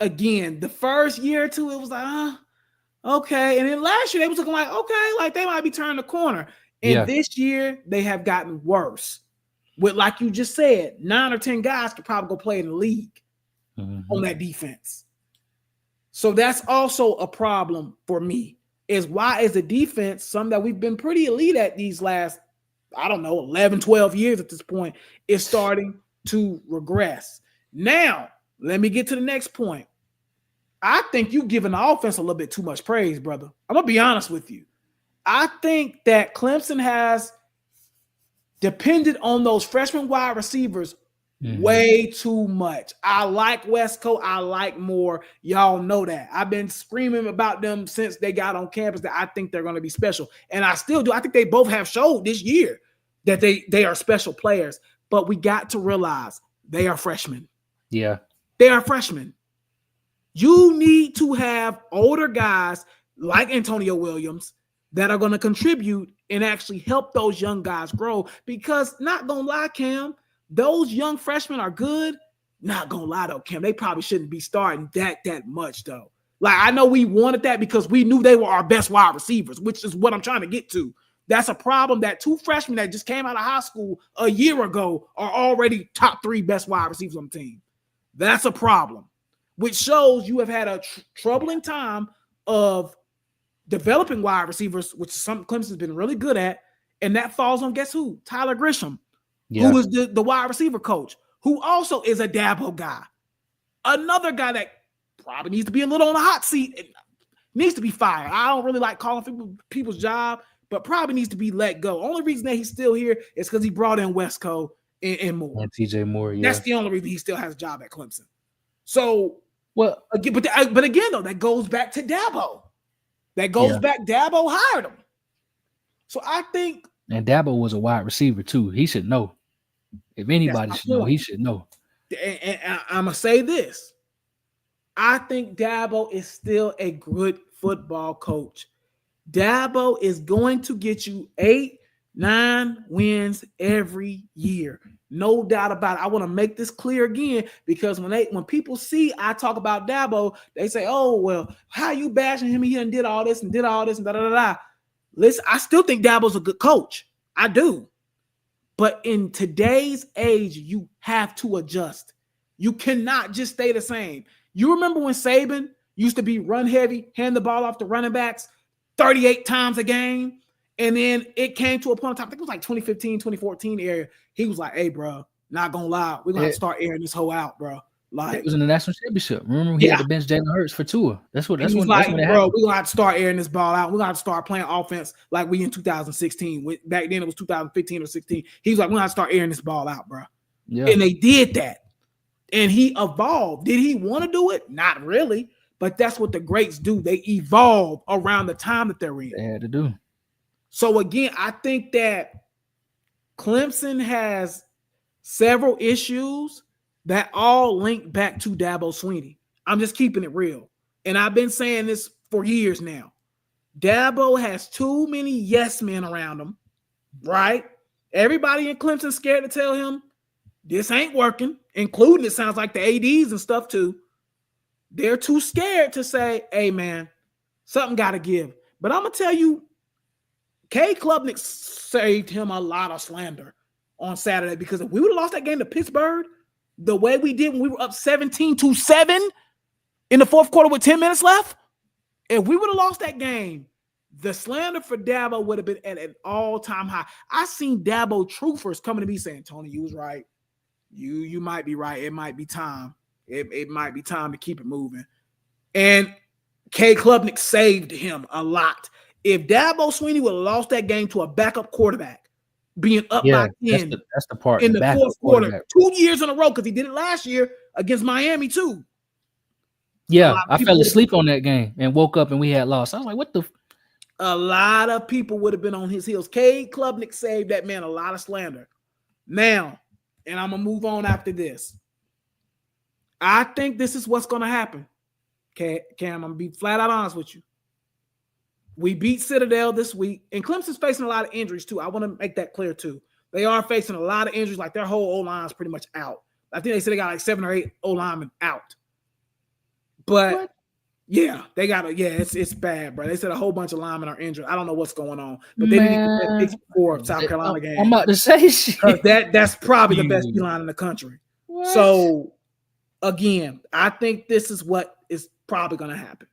again, the first year or two, it was like, okay. And then last year, they was looking like, okay, like they might be turning the corner. And this year, they have gotten worse. With, like you just said, 9 or 10 guys could probably go play in the league on that defense. So that's also a problem for me, is why is the defense, something that we've been pretty elite at these last, I don't know, 11, 12 years at this point, is starting to regress. Now, let me get to the next point. I think you've given the offense a little bit too much praise, brother. I'm going to be honest with you. I think that Clemson has depended on those freshman wide receivers way too much. I like Westco. I like Moore. Y'all know that. I've been screaming about them since they got on campus that I think they're going to be special. And I still do. I think they both have showed this year that they are special players. But we got to realize they are freshmen. Yeah. They are freshmen. You need to have older guys like Antonio Williams that are going to contribute and actually help those young guys grow. Because, not going to lie, Cam, those young freshmen are good. Not going to lie, though, Cam, they probably shouldn't be starting that much, though. Like, I know we wanted that because we knew they were our best wide receivers, which is what I'm trying to get to. That's a problem that 2 freshmen that just came out of high school a year ago are already top 3 best wide receivers on the team. That's a problem, which shows you have had a troubling time of developing wide receivers, which is something Clemson's been really good at, and that falls on, guess who? Tyler Grisham, who is the wide receiver coach, who also is a Dabo guy. Another guy that probably needs to be a little on the hot seat, and needs to be fired. I don't really like calling people's job, but probably needs to be let go. Only reason that he's still here is because he brought in Westco and Moore. And TJ Moore, yeah. That's the only reason he still has a job at Clemson. So, well, again, but again, though, that goes back to Dabo. That goes back. Dabo hired him. So I think. And Dabo was a wide receiver too. He should know. If anybody should know, he should know. And I'm going to say this. I think Dabo is still a good football coach. Dabo is going to get you 8-9 wins every year. No doubt about it. I want to make this clear again, because when people see I talk about Dabo, they say, oh, well, how you bashing him? He done did all this and da-da-da-da. Listen, I still think Dabo's a good coach. I do. But in today's age, you have to adjust. You cannot just stay the same. You remember when Saban used to be run heavy, hand the ball off to running backs 38 times a game. And then it came to a point in time, I think it was like 2015, 2014 area. He was like, hey, bro, not gonna lie, we're gonna have to start airing this whole out, bro. Like, it was in the national championship. Remember, he had to bench Jalen Hurts for Tua. That's when like, it bro, happened. we're gonna have to start airing this ball out. We're gonna have to start playing offense like we in 2016. Back then it was 2015 or 16. He was like, we're gonna have to start airing this ball out, bro. Yeah. And they did that. And he evolved. Did he want to do it? Not really. But that's what the greats do. They evolve around the time that they're in. They had to do. So again, I think that Clemson has several issues that all link back to Dabo Swinney. I'm just keeping it real. And I've been saying this for years now. Dabo has too many yes men around him, right? Everybody in Clemson scared to tell him this ain't working, including it sounds like the ADs and stuff too. They're too scared to say, hey, man, something got to give. But I'm going to tell you, K. Klubnik saved him a lot of slander on Saturday, because if we would have lost that game to Pittsburgh the way we did when we were up 17-7 in the fourth quarter with 10 minutes left, if we would have lost that game, the slander for Dabo would have been at an all-time high. I seen Dabo truthers coming to me saying, Tony, you was right. You might be right. It might be time. It might be time to keep it moving. And K. Klubnik saved him a lot. If Dabo Swinney would have lost that game to a backup quarterback, being up by 10 that's the part in the fourth quarter, 2 years in a row, because he did it last year against Miami too. Yeah, I fell asleep on that game and woke up and we had lost. I was like, what the? A lot of people would have been on his heels. K. Klubnik saved that man a lot of slander. Now, and I'm going to move on after this. I think this is what's going to happen. Cam, I'm going to be flat out honest with you. We beat Citadel this week, and Clemson's facing a lot of injuries too. I want to make that clear too. They are facing a lot of injuries, like their whole O-line is pretty much out. I think they said they got like 7 or 8 O-linemen out. But yeah, they got it's bad, bro. They said a whole bunch of linemen are injured. I don't know what's going on, but they didn't get before South Carolina game. I'm about to say shit. That's probably the best line in the country. What? So again, I think this is what is probably going to happen.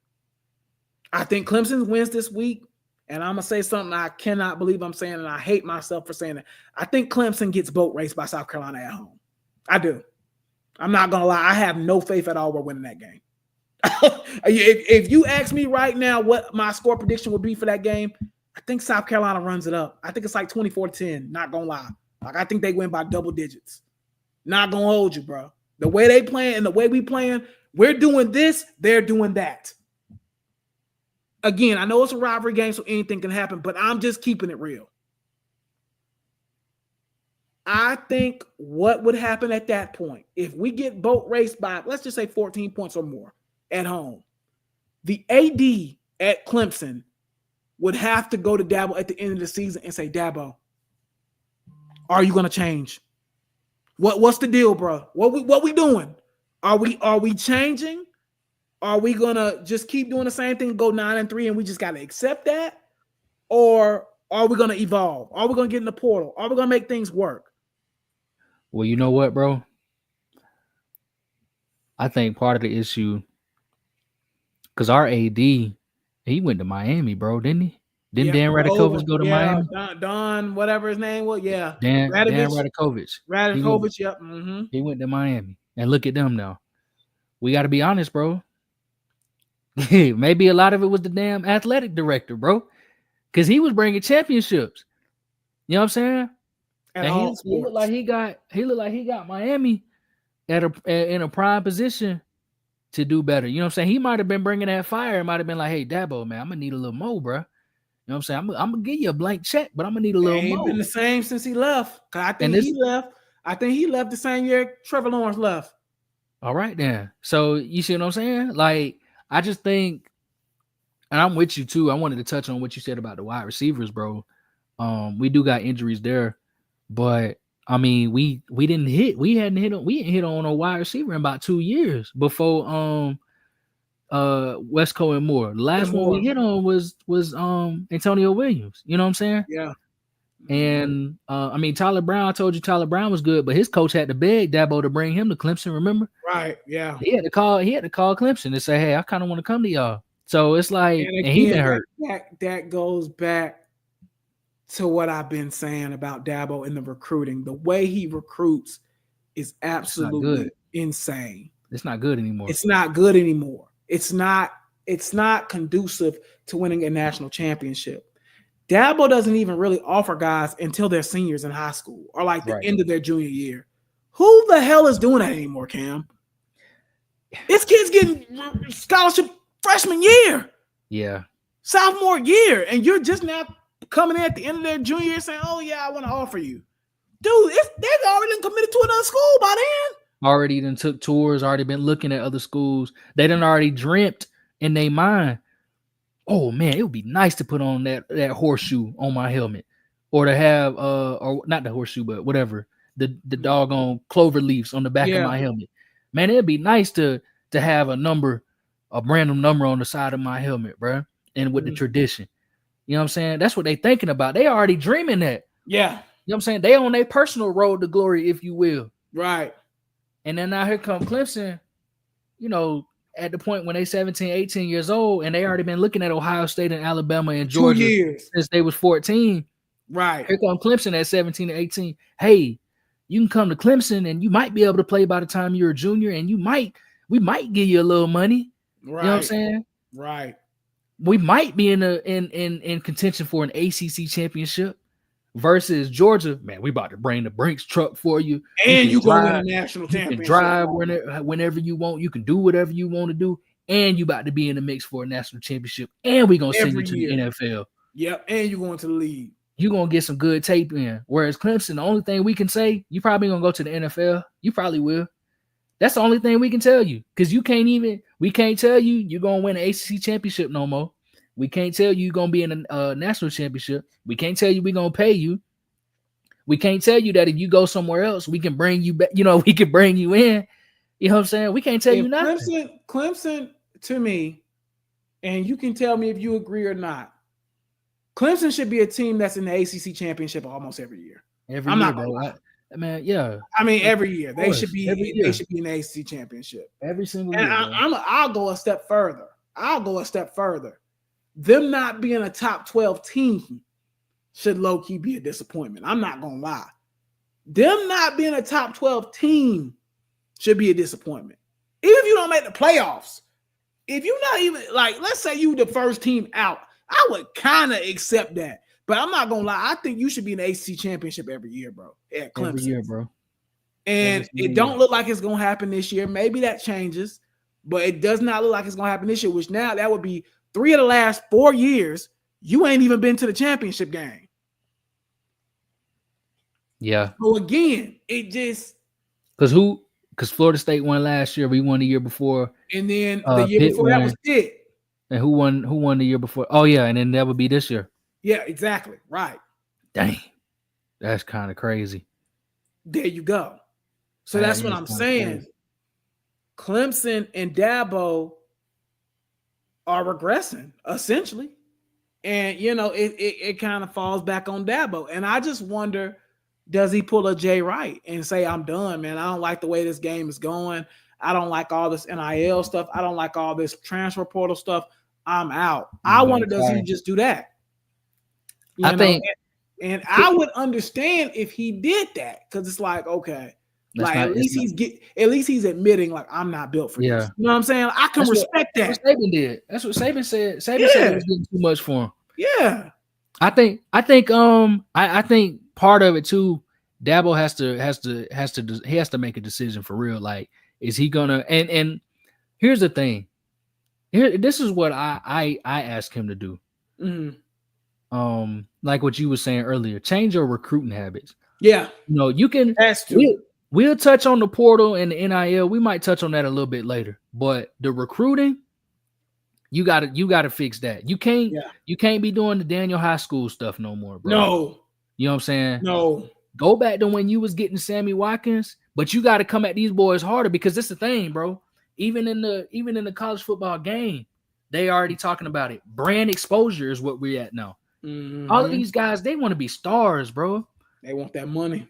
I think Clemson wins this week, and I'm going to say something I cannot believe I'm saying, and I hate myself for saying it. I think Clemson gets boat raced by South Carolina at home. I do. I'm not going to lie. I have no faith at all we're winning that game. If you ask me right now what my score prediction would be for that game, I think South Carolina runs it up. I think it's like 24-10, not going to lie. Like, I think they win by double digits. Not going to hold you, bro. The way they playing and the way we playing, we're doing this, they're doing that. Again, I know it's a rivalry game, so anything can happen, but I'm just keeping it real. I think what would happen at that point, if we get boat raced by, let's just say 14 points or more at home, the AD at Clemson would have to go to Dabo at the end of the season and say, Dabo, are you going to change? What's the deal, bro? What we doing? Are we changing? Are we gonna just keep doing the same thing and go 9-3 and we just gotta accept that? Or are we gonna evolve? Are we gonna get in the portal? Are we gonna make things work? Well, you know what, bro? I think part of the issue, because our AD, he went to Miami, bro, didn't he? Didn't Dan Radakovich go to Miami? Don, whatever his name was, yeah. Dan Radakovich. Radakovich, yep. Mm-hmm. He went to Miami. And look at them now. We got to be honest, bro. Maybe a lot of it was the damn athletic director, bro. Because he was bringing championships. You know what I'm saying? And he looked like he got Miami in a prime position to do better. You know what I'm saying? He might have been bringing that fire. It might have been like, hey, Dabo, man, I'm going to need a little more, bro. You know what I'm saying? I'm going to give you a blank check, but I'm going to need a little more. He ain't been the same since he left. I think he left the same year Trevor Lawrence left. All right, then. So you see what I'm saying? Like, I just think, and I'm with you too. I wanted to touch on what you said about the wide receivers, bro. We do got injuries there, but I mean, we hadn't hit on a wide receiver in about 2 years before Westco and Moore. The last one we hit on was Antonio Williams. You know what I'm saying? Yeah. And I mean, Tyler Brown, I told you Tyler Brown was good, but his coach had to beg Dabo to bring him to Clemson, remember? Right, yeah. He had to call Clemson and say, hey, I kind of want to come to y'all. So it's like, And and he again, been hurt. that goes back to what I've been saying about Dabo in the recruiting. The way he recruits is absolutely insane. It's not good anymore. It's not good anymore. It's not conducive to winning a national championship. Dabo doesn't even really offer guys until they're seniors in high school or like the end of their junior year. Who the hell is doing that anymore, Cam? It's kids getting scholarship freshman year. Yeah. Sophomore year. And you're just now coming in at the end of their junior year saying, oh, yeah, I want to offer you. Dude, they've already committed to another school by then. Already done took tours, already been looking at other schools. They done already dreamt in their mind, oh man, it would be nice to put on that horseshoe on my helmet, or to have or not the horseshoe, but whatever, the doggone clover leaves on the back of my helmet. Man, it'd be nice to have a random number on the side of my helmet, bro. And with the tradition, you know what I'm saying? That's what they thinking about. They already dreaming that. Yeah. You know what I'm saying? They on their personal road to glory, if you will. Right. And then now here come Clemson, you know, at the point when they 17, 18 years old, and they already been looking at Ohio State and Alabama and Georgia 2 years since they was 14. Right. Here come Clemson at 17 and 18. Hey, you can come to Clemson and you might be able to play by the time you're a junior, and we might give you a little money. Right. You know what I'm saying? Right. We might be in contention for an ACC championship versus Georgia. Man, we about to bring the Brinks truck for you. And you go win a national championship. You can drive whenever you want. You can do whatever you want to do. And you about to be in the mix for a national championship. And we're going to send you to the NFL. Yep. And you're going to the league. You're going to get some good tape in. Whereas Clemson, the only thing we can say, you probably going to go to the NFL. You probably will. That's the only thing we can tell you. Because we can't tell you you're going to win an ACC championship no more. We can't tell you you're going to be in a national championship. We can't tell you we're going to pay you. We can't tell you that if you go somewhere else, we can bring you back. You know, we can bring you in. You know what I'm saying? We can't tell you nothing. Clemson, to me, and you can tell me if you agree or not, Clemson should be a team that's in the ACC championship almost every year. Every year, bro. Man, yeah. I mean, every year they should be. They should be in the ACC championship every single year. And I'll go a step further. Them not being a top 12 team should low-key be a disappointment. I'm not going to lie. Them not being a top 12 team should be a disappointment. Even if you don't make the playoffs, if you're not even, like, let's say you the first team out, I would kind of accept that. But I'm not going to lie. I think you should be in the ACC championship every year, bro, at Clemson. Every year, bro. And it don't look like it's going to happen this year. Maybe that changes, but it does not look like it's going to happen this year, which now that would be 3 of the last 4 years you ain't even been to the championship game. Yeah. So again, it just because Florida State won last year, we won the year before, and then the year Pitt before that was Pitt. And who won the year before? Oh yeah, and then that would be this year. Yeah, exactly. Right. Dang, that's kind of crazy. There you go. So that's what I'm saying. Crazy. Clemson and Dabo are regressing essentially, and you know it kind of falls back on Dabo, and I just wonder. Does he pull a Jay Wright and say, I'm done, man. I don't like the way this game is going. I don't like all this NIL stuff. I don't like all this transfer portal stuff. I'm out. I wonder, does he just do that? I think, and I would understand if he did that, because it's like, okay, like at least he's admitting, like, I'm not built for this. You know what I'm saying? I can respect that. That's what Saban did. That's what Saban said. Saban said it was getting too much for him. Yeah. I think part of it too, Dabo has to make a decision for real. Like, is he gonna? And here's the thing. This is what I ask him to do. Mm-hmm. Like what you were saying earlier, change your recruiting habits. Yeah, you know, you can. We'll touch on the portal and the NIL. We might touch on that a little bit later, but the recruiting, you gotta fix that. You can't be doing the Daniel High School stuff no more, bro. No. You know what I'm saying? No. Go back to when you was getting Sammy Watkins, but you got to come at these boys harder, because that's the thing, bro. Even in the college football game, they already talking about it. Brand exposure is what we're at now. All of these guys, they want to be stars, bro. They want that money.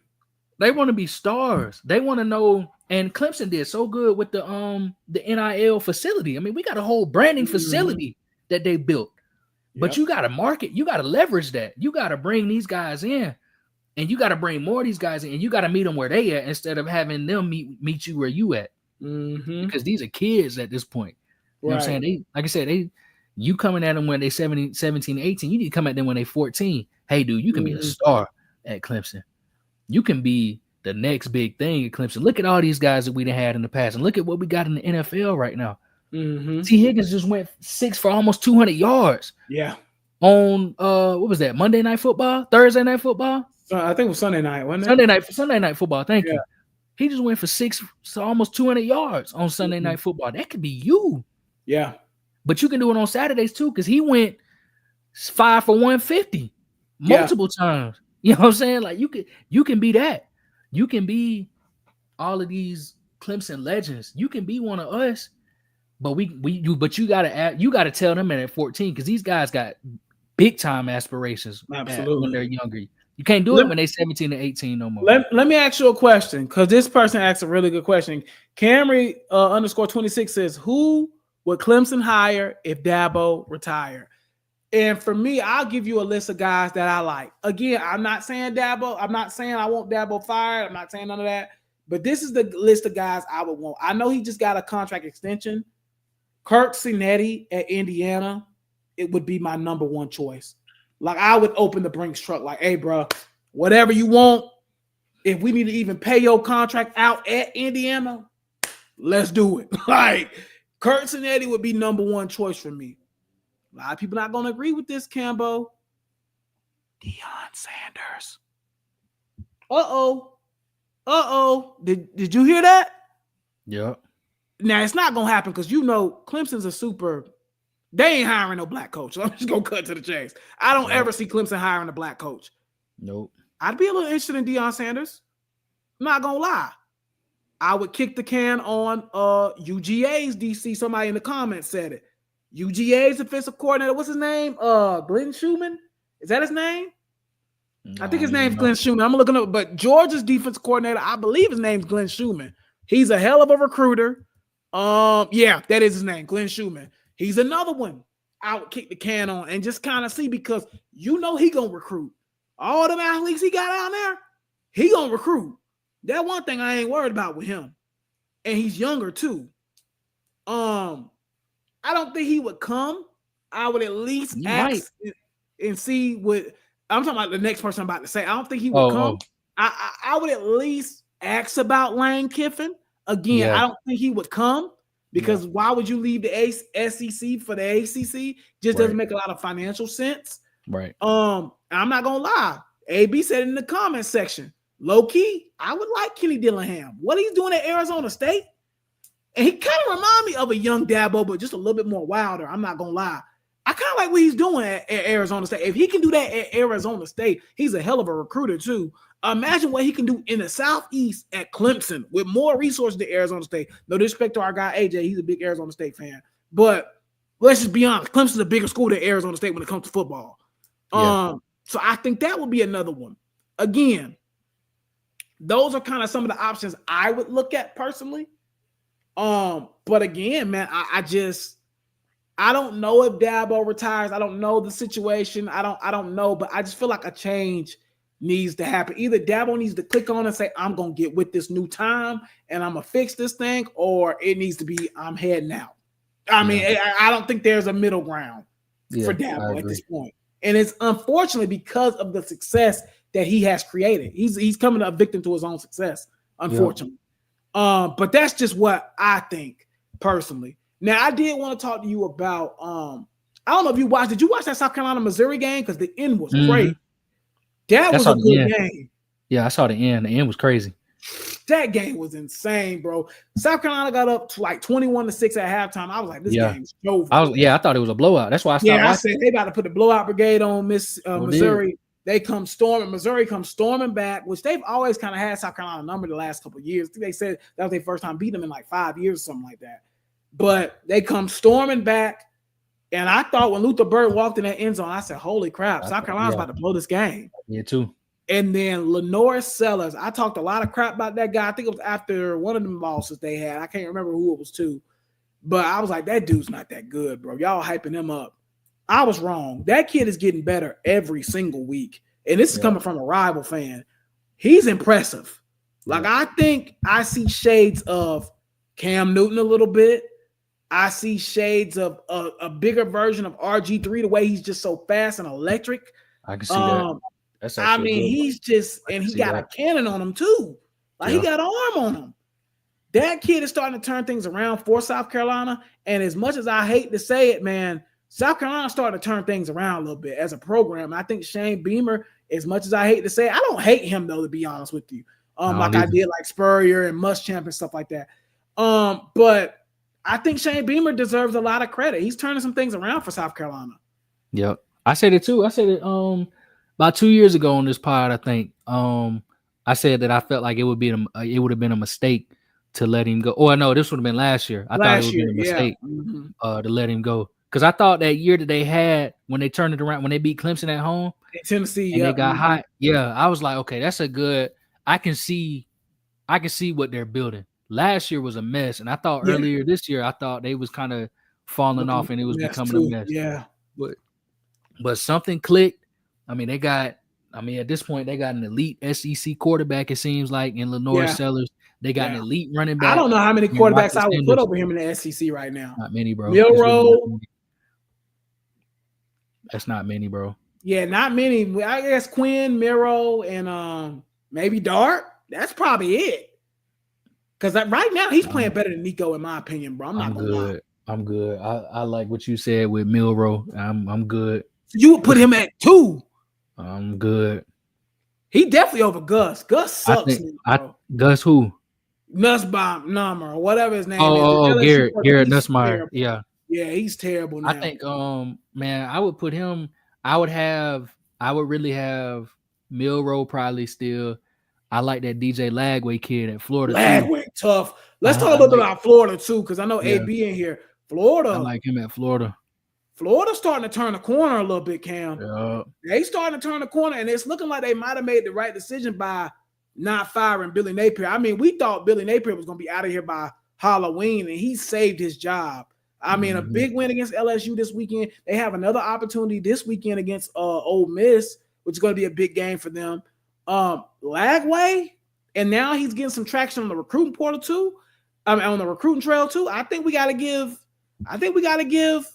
They want to be stars. They want to know. And Clemson did so good with the NIL facility. I mean, we got a whole branding facility that they built. But you got to market. You got to leverage that. You got to bring these guys in, and you got to bring more of these guys in, and you got to meet them where they at instead of having them meet you where you at. Because these are kids at this point. You know what I'm saying? Like I said, you coming at them when they 17, 18. You need to come at them when they 14. Hey, dude, you can be a star at Clemson. You can be the next big thing at Clemson. Look at all these guys that we done had in the past, and look at what we got in the NFL right now. T. Higgins just went 6 for almost 200 yards. Yeah. On what was that? Monday Night Football? Thursday Night Football? I think it was Sunday night, wasn't it? Sunday Night Football. Thank you. He just went for 6, so almost 200 yards on Sunday Night Football. That could be you. Yeah. But you can do it on Saturdays too, because he went 5 for 150 multiple times. You know what I'm saying? Like you can be that. You can be all of these Clemson legends. You can be one of us. But but you gotta tell them at 14, because these guys got big time aspirations. Absolutely. When they're younger. You can't do it when they're 17 to 18 no more. Let me ask you a question, because this person asked a really good question. Camry _26 says, who would Clemson hire if Dabo retired? And for me, I'll give you a list of guys that I like. Again, I'm not saying Dabo. I'm not saying I want Dabo fired. I'm not saying none of that. But this is the list of guys I would want. I know he just got a contract extension. Kirk Cinetti at Indiana, it would be my number one choice. Like, I would open the Brinks truck like, hey, bro, whatever you want. If we need to even pay your contract out at Indiana, let's do it. Like, Kirk Cinetti would be number one choice for me. A lot of people not going to agree with this, Cambo. Deion Sanders. Uh-oh. Did you hear that? Yeah. Now, it's not going to happen because, Clemson's a super – they ain't hiring no black coach. So I'm just going to cut to the chase. I don't ever see Clemson hiring a black coach. Nope. I'd be a little interested in Deion Sanders. I'm not going to lie. I would kick the can on UGA's DC. Somebody in the comments said it. UGA's defensive coordinator. What's his name? Glenn Schumann? Is that his name? No, I think his name's Glenn Schumann. I'm looking up. But Georgia's defensive coordinator, I believe his name's Glenn Schumann. He's a hell of a recruiter. Yeah, that is his name, Glenn Schumann. He's another one I would kick the can on and just kind of see, because he gonna recruit. All them athletes he got out there, he gonna recruit. That one thing I ain't worried about with him. And he's younger too. I don't think he would come. I would at least ask and see what I'm talking about. The next person I'm about to say, I don't think he would come. I would at least ask about Lane Kiffin. Again, I don't think he would come, because why would you leave the SEC for the ACC? Just doesn't make a lot of financial sense. Right. I'm not gonna lie. AB said in the comment section, low key, I would like Kenny Dillingham. What he's doing at Arizona State, and he kind of remind me of a young Dabo, but just a little bit more wilder. I'm not gonna lie. I kind of like what he's doing at Arizona State. If he can do that at Arizona State, he's a hell of a recruiter too. Imagine what he can do in the Southeast at Clemson with more resources than Arizona State. No disrespect to our guy AJ, he's a big Arizona State fan. But let's just be honest, Clemson's a bigger school than Arizona State when it comes to football. So I think that would be another one. Again, those are kind of some of the options I would look at personally. But again, man, I don't know if Dabo retires. I don't know the situation. I don't know, but I just feel like a change needs to happen. Either Dabo needs to click on and say, I'm going to get with this new time and I'm going to fix this thing, or it needs to be, I'm heading out. I mean, I don't think there's a middle ground for Dabo at this point. And it's unfortunately because of the success that he has created. He's coming a victim to his own success, unfortunately. But that's just what I think personally. Now, I did want to talk to you about, I don't know if you watched, did you watch that South Carolina Missouri game? Because the end was great. That was a good game. Yeah, I saw the end. The end was crazy. That game was insane, bro. South Carolina got up to like 21-6 at halftime. I was like, this game's over. I thought it was a blowout. That's why I stopped watching. I said they got to put the blowout brigade on Missouri. They come storming. Missouri comes storming back, which they've always kind of had South Carolina number the last couple of years. I think they said that was their first time beating them in like 5 years or something like that. But they come storming back. And I thought when Luther Bird walked in that end zone, I said, holy crap, South Carolina's about to blow this game. Yeah, too. And then Lenore Sellers, I talked a lot of crap about that guy. I think it was after one of them losses they had. I can't remember who it was to. But I was like, that dude's not that good, bro. Y'all hyping him up. I was wrong. That kid is getting better every single week. And this is coming from a rival fan. He's impressive. Like, I think I see shades of Cam Newton a little bit. I see shades of a bigger version of RG3, the way he's just so fast and electric. I can see that. I mean, he's just, and he got a cannon on him too. Like, he got an arm on him. That kid is starting to turn things around for South Carolina. And as much as I hate to say it, man, South Carolina starting to turn things around a little bit as a program. I think Shane Beamer, as much as I hate to say it, I don't hate him though, to be honest with you. Like I did like Spurrier and Muschamp and stuff like that. But I think Shane Beamer deserves a lot of credit. He's turning some things around for South Carolina. Yep. I said it too. I said it about 2 years ago on this pod, I think. I said that I felt like it would have been a mistake to let him go. Oh, no, this would have been last year. I thought it would have been a mistake to let him go. Because I thought that year that they had, when they turned it around, when they beat Clemson at home, in Tennessee, and they got hot. Yeah, I was like, okay, that's a good. I can see what they're building. Last year was a mess, and I thought earlier this year, I thought they was kind of falling off, and it was becoming a mess. Yeah, but something clicked. I mean, at this point, they got an elite SEC quarterback. It seems like in Lenore Sellers, they got an elite running back. I don't know how many quarterbacks I would put over him in the SEC right now. Not many, bro. Milroe. That's not many, bro. Yeah, not many. I guess Quinn, Miro, and maybe Dart. That's probably it. Because right now he's playing better than Nico, in my opinion, bro. I'm good. I'm good. I like what you said with Milroe. I'm good. You would put him at 2. I'm good. He definitely over Gus. Gus sucks. Gus who? Nussbaum Number or whatever his name is. Garrett Nussmeyer. Yeah. Yeah, he's terrible now. I think man, I would put him. I would really have Milroe probably still. I like that DJ Lagway kid at Florida. Lagway tough. Let's talk a little bit about Florida too, because I know AB in here. Florida. I like him at Florida. Florida's starting to turn the corner a little bit, Cam. Yeah. They starting to turn the corner, and it's looking like they might have made the right decision by not firing Billy Napier. I mean, we thought Billy Napier was going to be out of here by Halloween, and he saved his job. I mean, a big win against LSU this weekend. They have another opportunity this weekend against Ole Miss, which is going to be a big game for them. Lagway, and now he's getting some traction on the recruiting portal too. On the recruiting trail too. I think we got to give, we got to give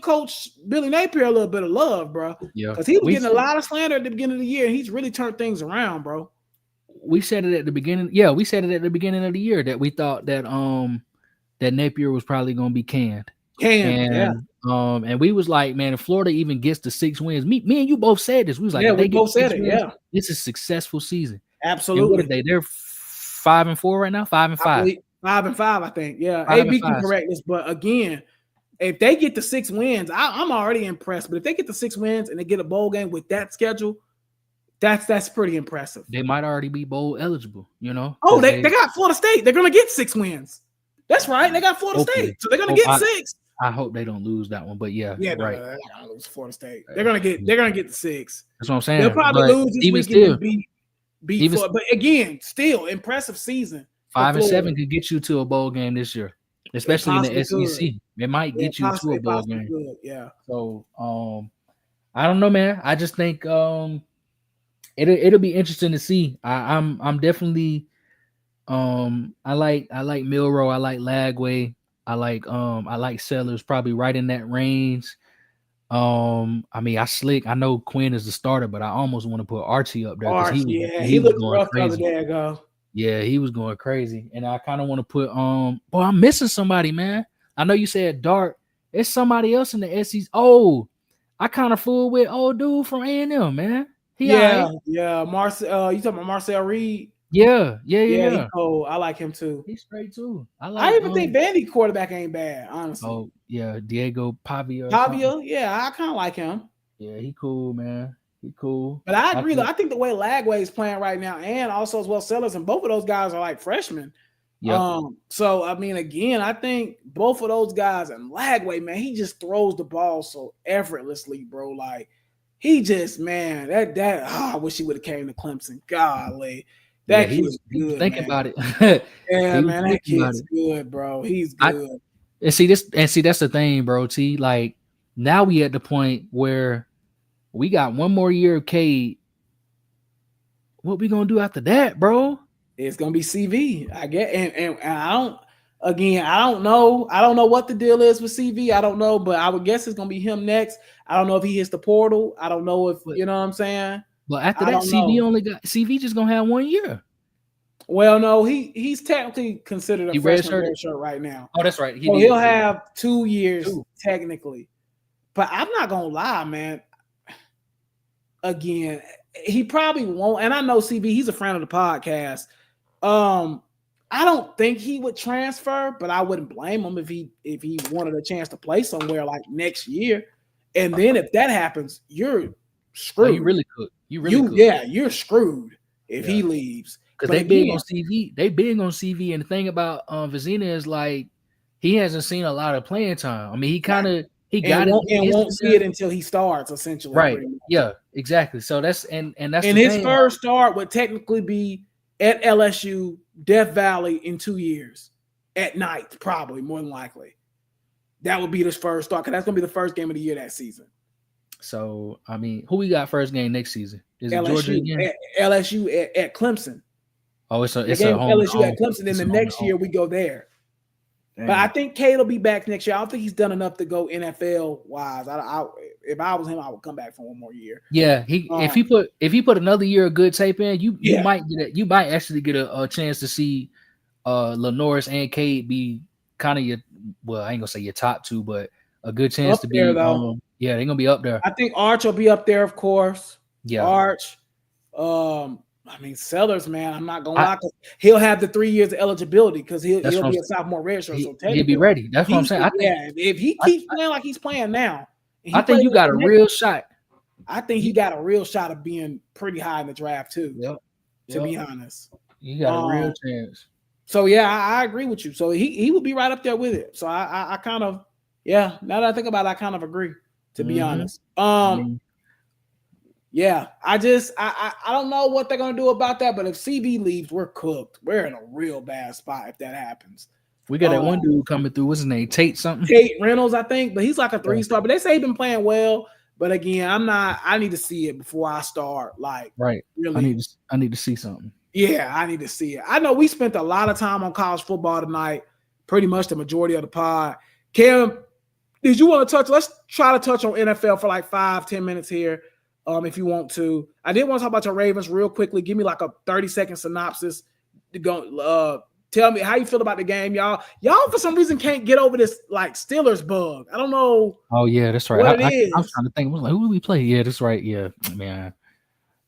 Coach Billy Napier a little bit of love, bro. Yeah, because he was getting a lot of slander at the beginning of the year, and he's really turned things around, bro. We said it at the beginning. Yeah, we said it at the beginning of the year that we thought that that Napier was probably going to be canned. And we was like, man, if Florida even gets to 6 wins, me and you both said this. We was like, we both said it. Yeah, this is a successful season. Absolutely. And what are they? They're 5-4 right now. 5-5. 5-5, I think. Yeah, AB can correct this, but again, if they get to 6 wins, I'm already impressed. But if they get to 6 wins and they get a bowl game with that schedule, that's pretty impressive. They might already be bowl eligible, you know. Oh, they got Florida State. They're gonna get 6 wins. That's right. They got Florida State, so they're gonna get 6. I hope they don't lose that one, but yeah, right. They're gonna lose Florida State. They're gonna get the 6. That's what I'm saying. They'll probably lose this weekend and beat Florida. But again, still impressive season. 5 and 7 could get you to a bowl game this year, especially in the SEC. It might get you to a bowl game. Good. Yeah. So I don't know, man. I just think it'll be interesting to see. I'm definitely I like Milroe, I like Lagway, I like Sellers, probably right in that range. I mean, I know Quinn is the starter, but I almost want to put Archie up there because he looked rough the other day ago. Yeah, he was going crazy, and I kind of want to put boy, I'm missing somebody, man. I know you said Dart. It's somebody else in the SEC. Oh, I kind of fooled with old dude from A&M, man. Marcel. You talking about Marcel Reed? Yeah. He's cold. I like him too. He's straight too. I even think Vandy quarterback ain't bad, honestly. Oh yeah, Diego Pavia. Yeah, I kind of like him. Yeah, he cool, man. He cool. But I agree though. I think the way Lagway is playing right now, and also as well Sellers, and both of those guys are like freshmen. Yep. So I mean, again, I think both of those guys and Lagway, man, he just throws the ball so effortlessly, bro. Like he just, man, I wish he would have came to Clemson. Golly, Yeah, that kid's he was good, thinking man. about it. Yeah, He was man, that thinking about kid's it. good, bro. He's good. And see that's the thing, bro. T, like now we at the point where we got one more year of Cade. What we gonna do after that, bro? It's gonna be CV. I get, and I don't. Again, I don't know. I don't know what the deal is with CV. I don't know, but I would guess it's gonna be him next. I don't know if he hits the portal. I don't know if you know what I'm saying. But after I that, don't know. CV just gonna have 1 year. Well, no, he's technically considered a He freshman redshirted. red shirt right now. Oh, that's right. He So did. he'll have 2 years Two. technically. But I'm not gonna lie, man. Again, he probably won't. And I know CB, he's a friend of the podcast. I don't think he would transfer, but I wouldn't blame him if he wanted a chance to play somewhere like next year. And then if that happens, you're screwed. Oh, you really could. You really could. Yeah, you're screwed if he leaves. Because they big on CV. They big on CV. And the thing about Vizina is like he hasn't seen a lot of playing time. I mean, he got it. Won't see it until he starts, essentially. Right. Yeah, exactly. So that's and that's and his first start would technically be at LSU, Death Valley in 2 years. At night, probably, more than likely. That would be his first start, because that's gonna be the first game of the year that season. So I mean, who we got first game next season? Is LSU, it Georgia again? LSU at Clemson. Oh, it's a home, LSU at Clemson. Then the next year we go there. Dang. But I think Cade will be back next year. I don't think he's done enough to go NFL wise. If I was him, I would come back for 1 more year. Yeah, if he put another year of good tape in, you might get it. You might actually get a chance to see Lenoris and Cade be kind of your, well, I ain't gonna say your top 2, but a good chance up to there, be. Yeah, they're gonna be up there. I think Arch will be up there, of course. Yeah, Arch. I mean, Sellers, man, I'm not gonna lie, because he'll have the 3 years of eligibility because he'll be a sophomore redshirt. So he'll be ready. That's what I'm saying. If he keeps playing like he's playing now, I think you got a real shot. I think he got a real shot of being pretty high in the draft too. Yep. To be honest, you got a real chance. So yeah, I agree with you. So he will be right up there with it. So I kind of, yeah. Now that I think about it, I kind of agree. To be honest, yeah, I don't know what they're gonna do about that, but if CB leaves, we're cooked. We're in a real bad spot if that happens. We got that one dude coming through. What's his name? Tate something. Tate Reynolds, I think, but he's like a 3-star. But they say he's been playing well. But again, I need to see it before I start. Like, right? Really, I need to see something. Yeah, I need to see it. I know we spent a lot of time on college football tonight. Pretty much the majority of the pod. Cam, did you want to touch? Let's try to touch on NFL for like 5-10 minutes here. If you want to. I did want to talk about your Ravens real quickly. Give me like a 30-second synopsis to go. Tell me how you feel about the game, y'all. Y'all for some reason can't get over this like Steelers bug. I don't know. Oh yeah, that's right. I was trying to think. I was like, who do we play? Yeah, that's right. Yeah, man.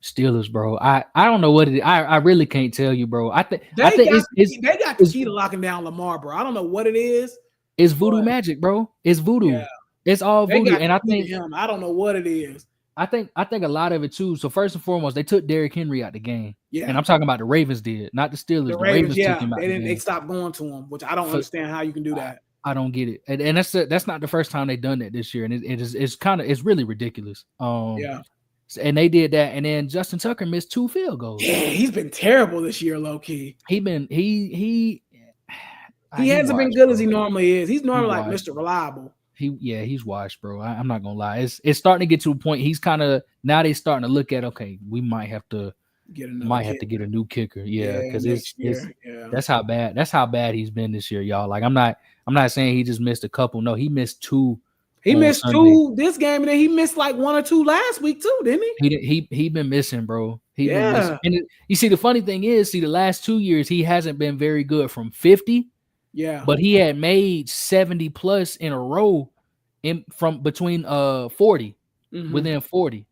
Steelers, bro. I don't know what it is. I really can't tell you, bro. I think they got the key to locking down Lamar, bro. I don't know what it is. It's voodoo magic, bro. It's voodoo. Yeah. It's all voodoo. And I think I don't know what it is. I think a lot of it too. So first and foremost, they took Derrick Henry out the game. Yeah. And I'm talking about the Ravens did, not the Steelers. The Ravens took him out the game. They stopped going to him, which I don't understand how you can do that. I don't get it. And that's not the first time they've done that this year. And it's really ridiculous. Yeah. And they did that. And then Justin Tucker missed 2 field goals. Yeah, he's been terrible this year, low key. He hasn't been good as he normally is. He's normally like Mr. Reliable. He's washed, bro. I'm not gonna lie. It's starting to get to a point. He's kind of now they're starting to look at, okay, we might have to get a new kicker. Yeah, because that's how bad he's been this year, y'all. Like I'm not saying he just missed a couple. No, he missed 2. He missed Sunday. 2 this game, and then he missed like 1 or 2 last week too, didn't he? He been missing, bro. Been missing. And you see, the funny thing is, the last 2 years he hasn't been very good from 50. Yeah, but he had made 70 plus in a row from between 40 within 40.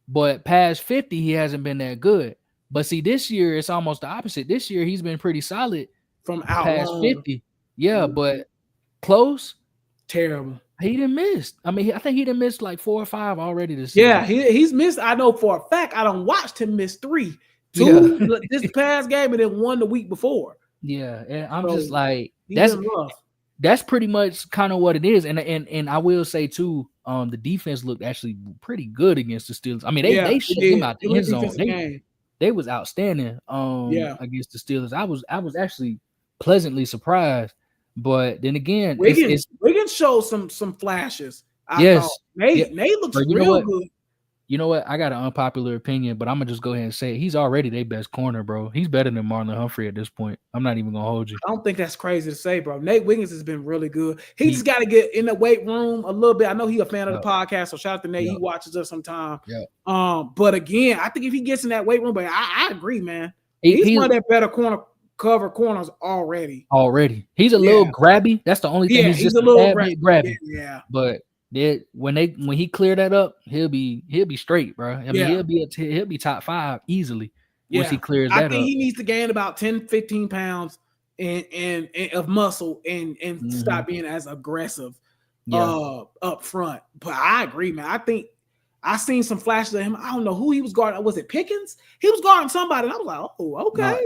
But past 50, he hasn't been that good. But see, this year it's almost the opposite. This year he's been pretty solid from out past 50. Yeah, but close. Terrible. He didn't miss. I mean, I think he didn't miss like 4 or 5 already this season. Yeah, he's missed. I know for a fact. I done watched him miss 3. 2 this past game, and then 1 the week before. Yeah, and I'm So just like he's been rough. that's pretty much kind of what it is. And I will say too, the defense looked actually pretty good against the Steelers. I mean, they It shut them did. out It the was end a zone. defensive game. They was outstanding Yeah. against the Steelers. I was actually pleasantly surprised. But then again, Wiggins showed some flashes. I thought yes, yeah. Nate looks But you know real what? good. You know what? I got an unpopular opinion, but I'm gonna just go ahead and say it. He's already their best corner, bro. He's better than Marlon Humphrey at this point. I'm not even gonna hold you. I don't think that's crazy to say, bro. Nate Wiggins has been really good. He just got to get in the weight room a little bit. I know he's a fan of the podcast, so shout out to Nate. He watches us sometime. Yeah. But again, I think if he gets in that weight room, but I agree, man. He's one of their better corners already. He's a little grabby. That's the only thing. Yeah, he's just a little grabby. Yeah. But when he clear that up, he'll be straight, bro. I mean, he'll be top 5 easily once he clears that up. I think he needs to gain about 10, 15 pounds and of muscle and stop being as aggressive up front. But I agree, man. I think I seen some flashes of him. I don't know who he was guarding. Was it Pickens? He was guarding somebody, and I was like, oh, okay.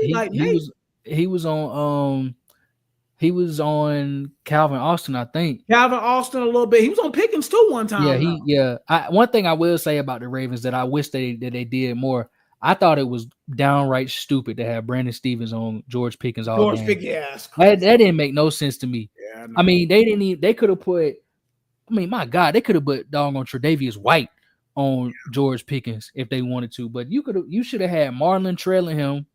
He was on Calvin Austin, I think. Calvin Austin a little bit. He was on Pickens too one time. One thing I will say about the Ravens that I wish they did more. I thought it was downright stupid to have Brandon Stevens on George Pickens all game. That didn't make no sense to me. Yeah, I mean, they could have put. I mean, my God, they could have put doggone Tre'Davious White on George Pickens if they wanted to, but you should have had Marlon trailing him.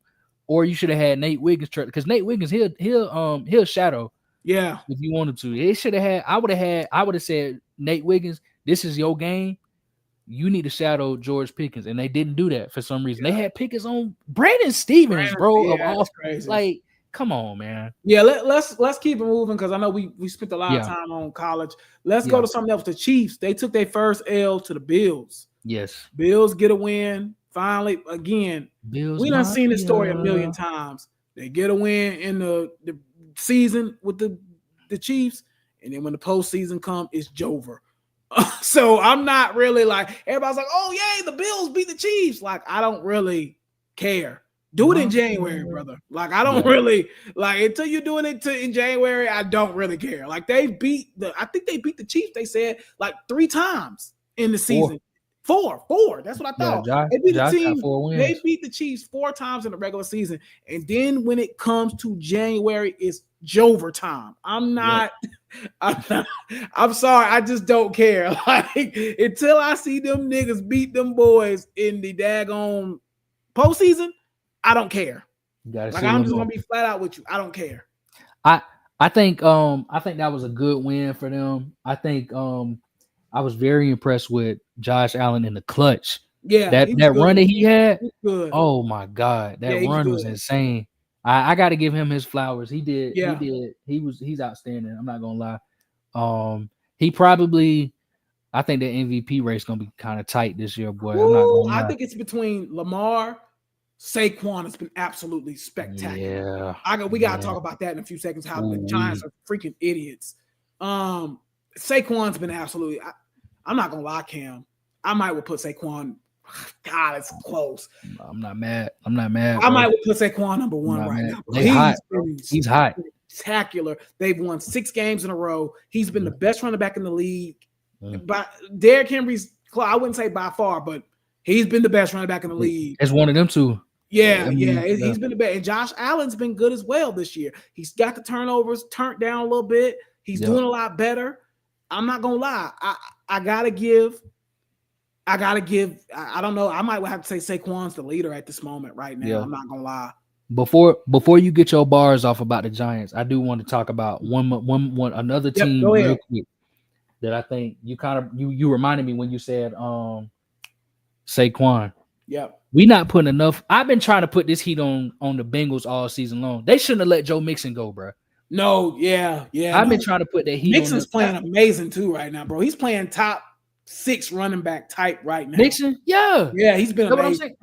Or you should have had Nate Wiggins because Nate Wiggins he'll shadow. Yeah. If you wanted to. They should have had I would have said, Nate Wiggins, this is your game. You need to shadow George Pickens. And they didn't do that for some reason. Yeah. They had Pickens on Brandon Stevens, bro. Yeah, that's crazy. Like, come on, man. Yeah, let's keep it moving because I know we spent a lot of time on college. Let's go to something else. The Chiefs, they took their first L to the Bills. Yes. Bills get a win. Finally, again, we done seen this story a million times. They get a win in the season with the Chiefs, and then when the postseason comes, it's Jover. So I'm not really like, everybody's like, oh, yay, the Bills beat the Chiefs. Like, I don't really care. Do it in January, brother. Like, I don't really, like, until you're doing it in January, I don't really care. Like, I think they beat the Chiefs, they said, like 3 times in the season. Four. That's what I thought. They beat the team. They beat the Chiefs 4 times in the regular season, and then when it comes to January, it's Jover time. I'm sorry. I just don't care. Like until I see them niggas beat them boys in the daggone postseason, I don't care. Like I'm just gonna be flat out with you. I don't care. I think that was a good win for them. I think I was very impressed with Josh Allen in the clutch. Yeah, that run that he had. Oh my God, that run was insane. I got to give him his flowers. He did. Yeah. He's outstanding. I'm not gonna lie. He probably. I think the MVP race gonna be kind of tight this year, boy. I'm not gonna lie. I think it's between Lamar. Saquon has been absolutely spectacular. Yeah. We gotta talk about that in a few seconds. How the Giants are freaking idiots. Saquon's been absolutely. I'm not gonna lie, Cam. I might would put Saquon. God, it's close. I'm not mad. I bro. Might would put Saquon number 1 right now. He's hot. Spectacular. They've won 6 games in a row. He's been the best running back in the league. But Derrick Henry's, I wouldn't say by far, but he's been the best running back in the league. It's one of them two. Yeah. He's been the best. And Josh Allen's been good as well this year. He's got the turnovers turned down a little bit. He's doing a lot better. I'm not gonna lie. I gotta give. I don't know. I might have to say Saquon's the leader at this moment right now. Yeah. I'm not gonna lie. Before you get your bars off about the Giants, I do want to talk about another team real quick that I think you kind of you reminded me when you said Saquon. Yep. We not putting enough. I've been trying to put this heat on the Bengals all season long. They shouldn't have let Joe Mixon go, bro. No, yeah. I've been trying to put that heat. Mixon's playing amazing too right now, bro. Not playing top 6 running back type right now. Mixon, yeah, he's been amazing.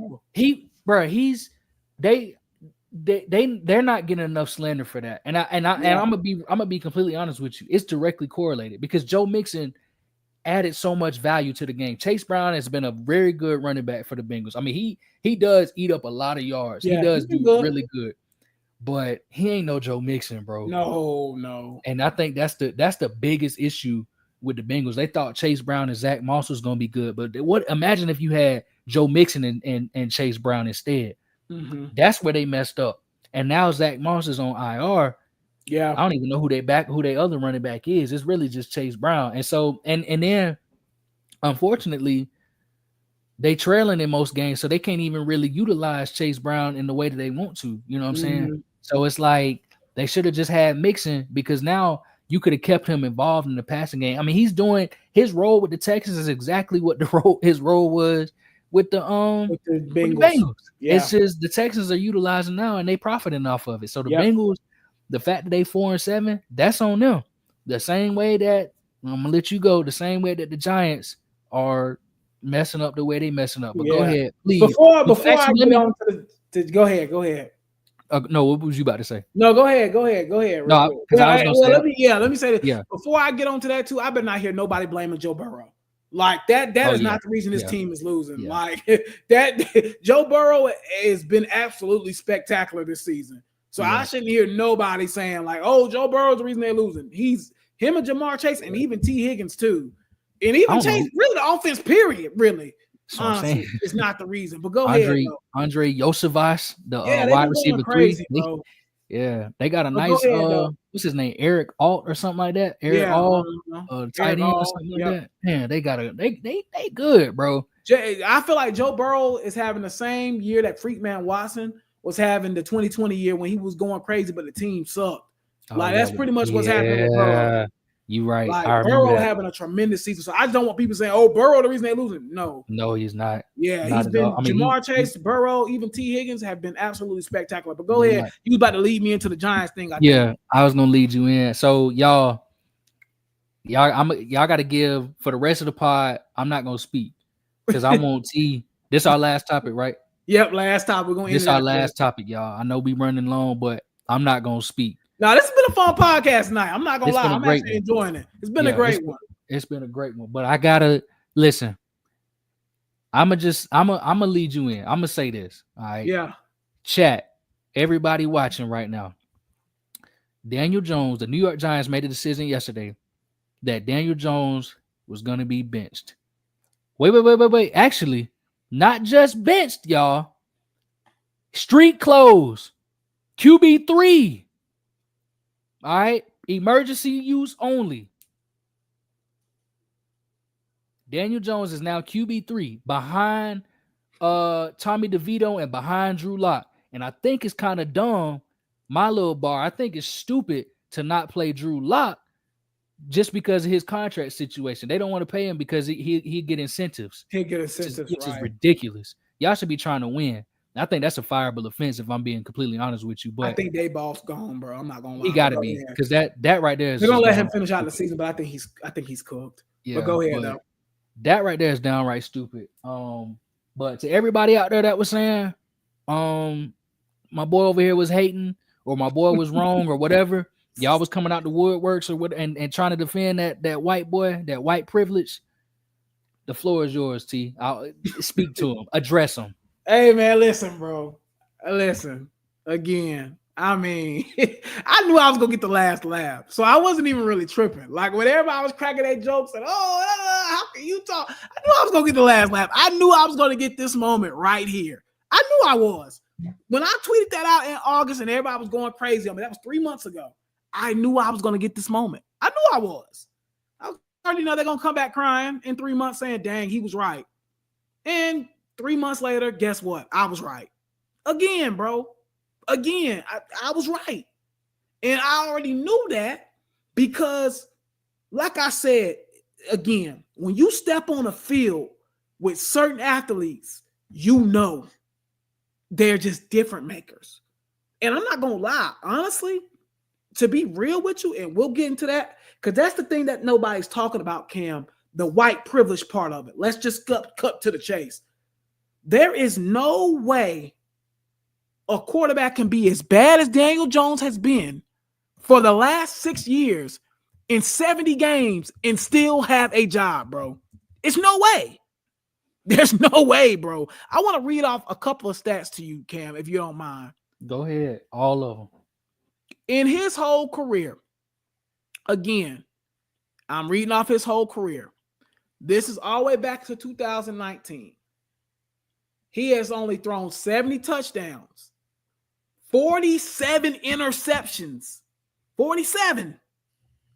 They're not getting enough slander for that, and I'm gonna be completely honest with you. It's directly correlated because Joe Mixon added so much value to the game. Chase Brown has been a very good running back for the Bengals. I mean, he does eat up a lot of yards. He does do really good. but he ain't no Joe Mixon, bro. No. And I think that's the biggest issue with the Bengals. They thought Chase Brown and Zach Moss was going to be good, but imagine if you had Joe Mixon and Chase Brown instead. Mm-hmm. That's where they messed up. And now Zach Moss is on IR. Yeah, I don't even know who their other running back is. It's really just Chase Brown. And so and then unfortunately they trailing in most games, so they can't even really utilize Chase Brown in the way that they want to. You know what I'm saying? So it's like they should have just had Mixon, because now you could have kept him involved in the passing game. I mean, he's doing his role with the Texans is exactly what his role was with the Bengals. Yeah. It's just the Texans are utilizing now and they profiting off of it. So the Bengals, the fact that they 4-7, that's on them. The same way that I'm gonna let you go, the same way that the Giants are messing up the way they messing up. But go ahead, please. Before I get on to go ahead. No, what was you about to say? No, go ahead. No, because I was gonna say. Let me say this. Yeah. Before I get on to that too, I better not hear nobody blaming Joe Burrow. Like that is not the reason this team is losing. Yeah. Like that, Joe Burrow has been absolutely spectacular this season. So I shouldn't hear nobody saying like, "Oh, Joe Burrow's the reason they're losing." He's him and Jamar Chase and even T. Higgins too, and even Chase. Really, the offense period. Really, honestly, it's not the reason. But go ahead, Andre Yosevas, the wide receiver crazy, 3. Bro. They got a nice what's his name, Eric Alt or something like that. Eric Alt, tight end or something like that. Man, they good, bro. I feel like Joe Burrow is having the same year that Freakman Watson was having the 2020 year when he was going crazy, but the team sucked. That's pretty much what's happening with Burrow. You're right. Like Burrow having a tremendous season. So I don't want people saying, "Oh, Burrow the reason they're losing." No, he's not. Yeah, he's been Jamar Chase, Burrow, even T. Higgins have been absolutely spectacular. But go ahead, you was about to lead me into the Giants thing. I was gonna lead you in. So y'all got to give for the rest of the pod. I'm not gonna speak because I want T. This our last topic, right? Yep, last topic. We're gonna. This our last topic, y'all. I know we running long, but I'm not gonna speak. Now, this has been a fun podcast tonight. I'm not gonna lie. I'm actually enjoying it. It's been a great one. It's been a great one. But I gotta listen. I'm gonna lead you in. I'm gonna say this. All right. Yeah. Chat. Everybody watching right now. Daniel Jones, the New York Giants made a decision yesterday that Daniel Jones was gonna be benched. Wait. Actually, not just benched, y'all. Street clothes. QB3. All right. Emergency use only. Daniel Jones is now QB3 behind Tommy DeVito and behind Drew Lock. And I think it's kind of dumb, my little bar. I think it's stupid to not play Drew Lock just because of his contract situation. They don't want to pay him because he get incentives. He'll get incentives, which is ridiculous. Y'all should be trying to win. I think that's a fireable offense if I'm being completely honest with you. But I think Daboll's gone, bro. I'm not gonna lie. He got to be because that right there is. They're gonna let him finish out the season, but I think he's cooked. Yeah, but go ahead though. That right there is downright stupid. But to everybody out there that was saying, my boy over here was hating or my boy was wrong or whatever, y'all was coming out the woodworks or what and trying to defend that white boy, that white privilege. The floor is yours, T. I'll speak to him, address him. Hey man, listen, bro. Listen again. I mean, I knew I was gonna get the last laugh, so I wasn't even really tripping. Like when everybody was cracking their jokes and how can you talk? I knew I was gonna get the last laugh. I knew I was gonna get this moment right here. I knew I was. When I tweeted that out in August and everybody was going crazy on me, that was 3 months ago. I knew I was gonna get this moment. I knew I was. I already know they're gonna come back crying in 3 months saying, "Dang, he was right." And 3 months later, guess what? I was right. Again, bro. Again, I was right. And I already knew that because, like I said, again, when you step on a field with certain athletes, you know they're just different makers. And I'm not going to lie, honestly, to be real with you, and we'll get into that, because that's the thing that nobody's talking about, Cam, the white privilege part of it. Let's just cut to the chase. There is no way a quarterback can be as bad as Daniel Jones has been for the last 6 years in 70 games and still have a job, bro. It's no way. There's no way, bro. I want to read off a couple of stats to you, Cam, if you don't mind. Go ahead. All of them. In his whole career, again, I'm reading off his whole career. This is all the way back to 2019. He has only thrown 70 touchdowns, 47 interceptions, 47.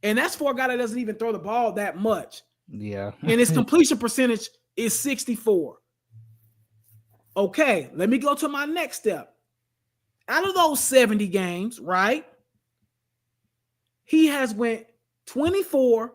And that's for a guy that doesn't even throw the ball that much. Yeah. And his completion percentage is 64. Okay, let me go to my next step. Out of those 70 games, right, he has went 24,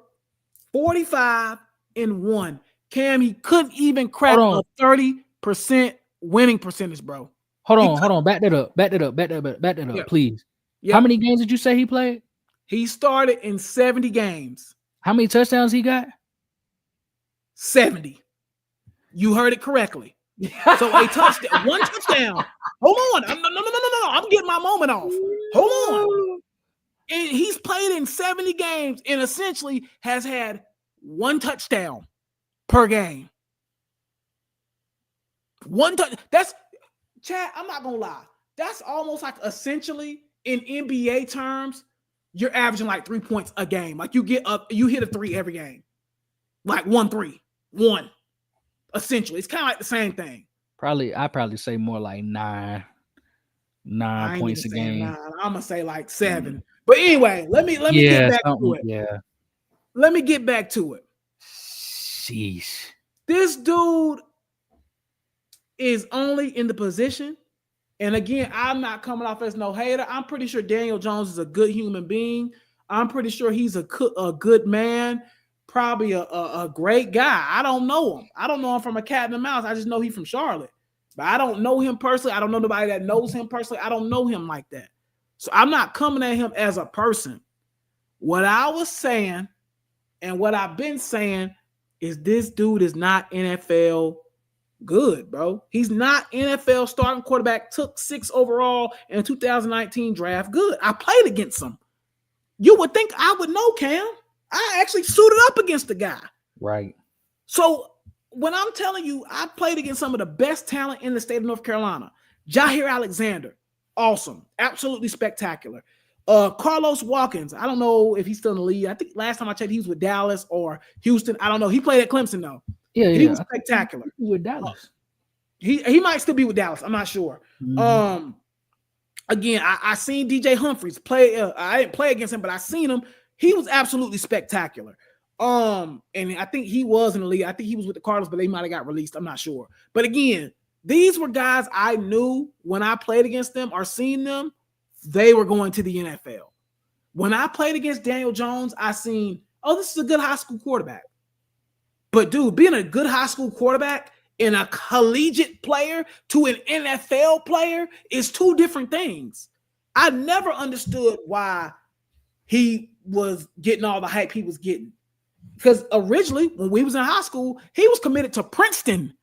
45, and 1. Cam, he couldn't even crack a 30% winning percentage, bro. Hold on. Back that up, Yeah. please. Yep. How many games did you say he played? He started in 70 games. How many touchdowns he got? 70. You heard it correctly. So a touchdown, one touchdown. Hold on. No. I'm getting my moment off. Hold on. And he's played in 70 games and essentially has had one touchdown per game. One touch. That's Chad. I'm not gonna lie. That's almost like essentially in NBA terms, you're averaging like 3 points a game. Like you hit a 3 every game. Like 1-3. 1. Essentially, it's kind of like the same thing. I probably say more like 9 points a game. 9. I'm gonna say like 7. But anyway, let me get back to it. Yeah. Let me get back to it. Sheesh. This dude is only in the position, and again, I'm not coming off as no hater. I'm pretty sure Daniel Jones is a good human being. I'm pretty sure he's a good man. Probably a great guy. I don't know him. I don't know him from a cat and a mouse. I just know he's from Charlotte. But I don't know him personally. I don't know nobody that knows him personally. I don't know him like that. So I'm not coming at him as a person. What I was saying and what I've been saying is this dude is not NFL good, bro. He's not NFL starting quarterback. Took 6 overall in the 2019 draft. Good. I played against him. You would think I would know, Cam. I actually suited up against the guy. Right. So when I'm telling you, I played against some of the best talent in the state of North Carolina. Jair Alexander, awesome. Absolutely spectacular. Carlos Watkins, I don't know if he's still in the league. I think last time I checked, he was with Dallas or Houston. I don't know. He played at Clemson, though. Yeah. He was spectacular. With Dallas. He might still be with Dallas. I'm not sure. Mm-hmm. Again, I seen DJ Humphries play. I didn't play against him, but I seen him. He was absolutely spectacular. And I think he was in the league. I think he was with the Cardinals, but they might have got released. I'm not sure. But again, these were guys I knew when I played against them or seen them, they were going to the NFL. When I played against Daniel Jones, I seen, this is a good high school quarterback. But dude, being a good high school quarterback and a collegiate player to an NFL player is 2 different things. I never understood why he was getting all the hype he was getting. Because originally, when we was in high school, he was committed to Princeton.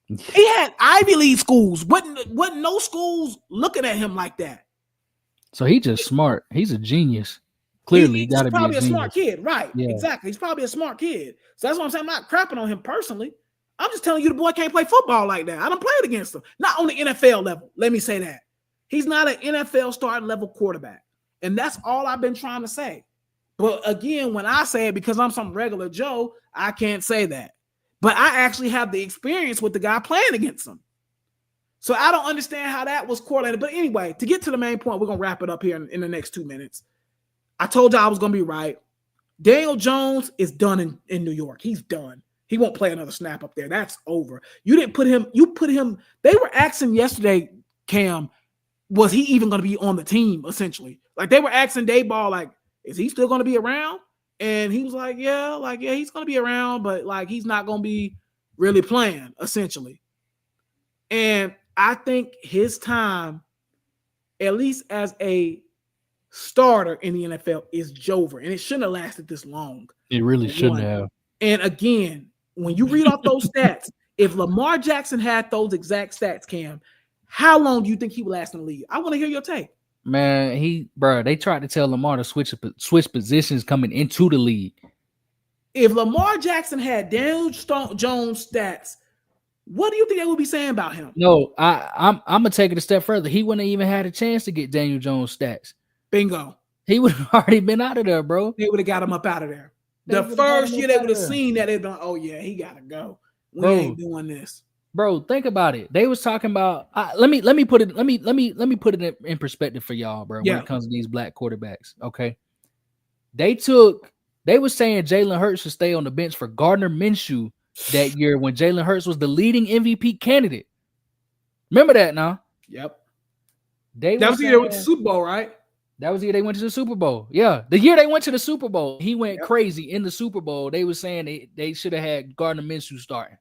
He had Ivy League schools. Wasn't no schools looking at him like that. So he's just smart. He's a genius. Clearly, he's probably a smart kid. Right. Yeah. Exactly. He's probably a smart kid. So that's what I'm saying. I'm not crapping on him personally. I'm just telling you the boy can't play football like that. I done played against him. Not on the NFL level. Let me say that. He's not an NFL starting level quarterback. And that's all I've been trying to say. But again, when I say it, because I'm some regular Joe, I can't say that. But I actually have the experience with the guy playing against him. So I don't understand how that was correlated. But anyway, to get to the main point, we're going to wrap it up here in the next 2 minutes. I told you I was going to be right. Daniel Jones is done in New York. He's done. He won't play another snap up there. That's over. You didn't put him. You put him. They were asking yesterday, Cam, was he even going to be on the team, essentially? Like, they were asking Dayball, like, is he still going to be around? And he was like, yeah, he's going to be around, but, like, he's not going to be really playing, essentially. And I think his time, at least as a starter in the NFL, is over. And it shouldn't have lasted this long. It really shouldn't have. And again, when you read off those stats, if Lamar Jackson had those exact stats, Cam, how long do you think he would last in the league? I want to hear your take. Man, they tried to tell Lamar to switch positions coming into the league. If Lamar Jackson had Daniel Jones stats what do you think they would be saying about him? No, I'm gonna take it a step further. He wouldn't even had a chance to get Daniel Jones stats. Bingo. He would have already been out of there, bro. They would have got him up out of there. The first year they would have seen that, they'd been like, oh yeah, he gotta go. We ain't doing this. Bro, think about it. They was talking about let me put it in perspective for y'all, bro, when it comes to these black quarterbacks. Okay. They was saying Jalen Hurts should stay on the bench for Gardner Minshew that year when Jalen Hurts was the leading MVP candidate. Remember that now? Yep. That was the year they went to the Super Bowl, right? That was the year they went to the Super Bowl. Yeah. The year they went to the Super Bowl, he went crazy in the Super Bowl. They was saying they should have had Gardner Minshew starting.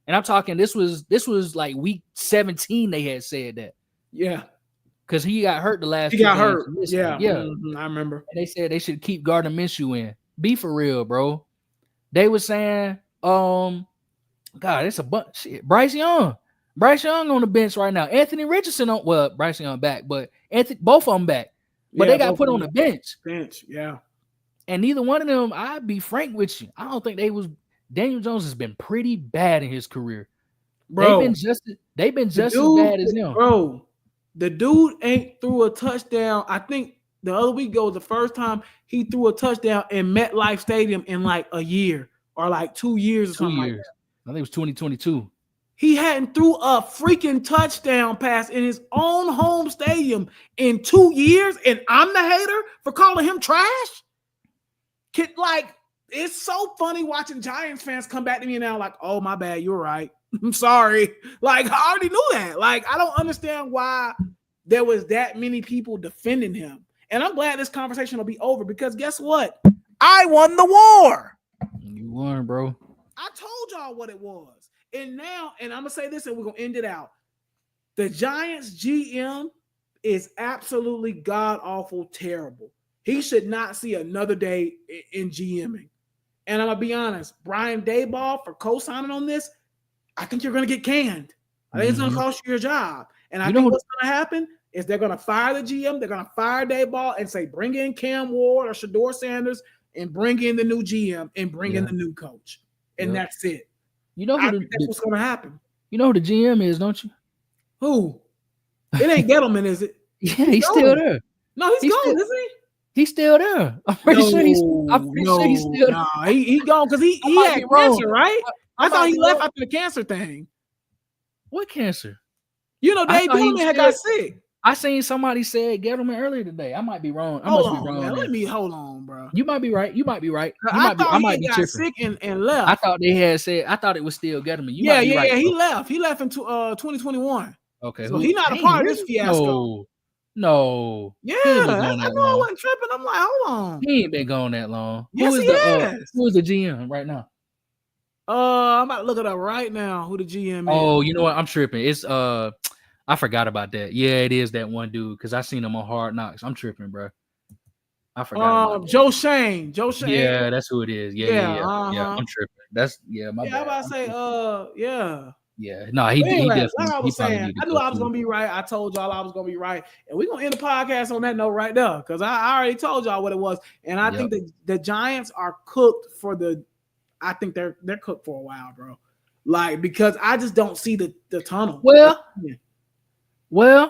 And I'm talking, this was like week 17 they had said that. Yeah. Because he got hurt the last He got hurt. Yeah. Mm-hmm. I remember. And they said they should keep Gardner Minshew in. Be for real, bro. They were saying, God, it's a bunch. Shit. Bryce Young on the bench right now. Anthony Richardson Bryce Young back, but both of them back. But they got put on the bench. Yeah. And neither one of them, I'd be frank with you, I don't think they was. Daniel Jones has been pretty bad in his career. Bro, they've been just as bad as him. Bro, the dude ain't threw a touchdown. I think the other week ago was the first time he threw a touchdown in MetLife Stadium in like a year or like 2 years or something like that. I think it was 2022. He hadn't threw a freaking touchdown pass in his own home stadium in 2 years, and I'm the hater for calling him trash? It's so funny watching Giants fans come back to me now like, oh, my bad, you're right. I'm sorry. Like, I already knew that. Like, I don't understand why there was that many people defending him. And I'm glad this conversation will be over because guess what? I won the war. You won, bro. I told y'all what it was. And now, and I'm going to say this and we're going to end it out. The Giants GM is absolutely god-awful terrible. He should not see another day in GMing. And I'm going to be honest, Brian Daboll, for co-signing on this, I think you're going to get canned. I think it's going to cost you your job. And I think what's going to happen is they're going to fire the GM, they're going to fire Daboll and say, bring in Cam Ward or Shedeur Sanders and bring in the new GM and bring in the new coach. And that's it. You know that's what's going to happen. You know who the GM is, don't you? Who? It ain't Gettleman, is it? Yeah, he's still there. No, he's gone, isn't he? He's still there. I'm pretty sure he's still there. No, he gone because he had cancer, right? I thought he left after the cancer thing. What cancer? You know, Dave Gettleman had got sick. I seen somebody say Gettleman earlier today. I might be wrong. Hold on, bro. You might be right. I might be got sick and left. I thought they had said. I thought it was still Gettleman. Yeah. He left. He left in 2021. Okay, so he's not a part of this fiasco. No. Yeah, I know I wasn't tripping. I'm like, hold on. He ain't been gone that long. Yes, he has. Who is the GM right now? I'm about to look it up right now. Who the GM is? Oh, you know what? I'm tripping. It's I forgot about that. Yeah, it is that one dude because I seen him on Hard Knocks. I'm tripping, bro. I forgot. About Joe Shane. Yeah, that's who it is. Yeah. I'm tripping. That's my bad. I'm about to say, yeah. Yeah, no, he definitely. Like I was saying, I knew I was gonna be right. I told y'all I was gonna be right, and we're gonna end the podcast on that note right there because I already told y'all what it was, and I think the Giants are cooked for the. I think they're cooked for a while, bro. Like because I just don't see the tunnel. Well,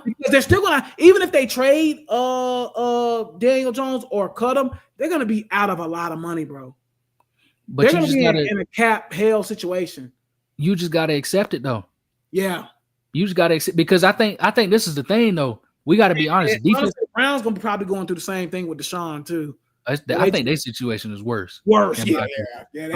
because they're still gonna even if they trade Daniel Jones or cut him, they're gonna be out of a lot of money, bro. But they're gonna be in a cap hell situation. You just gotta accept it though. Yeah. You just gotta accept because I think this is the thing though. We gotta be honest. Defense, Brown's gonna be probably going through the same thing with Deshaun too. I think their situation is worse. Yeah. I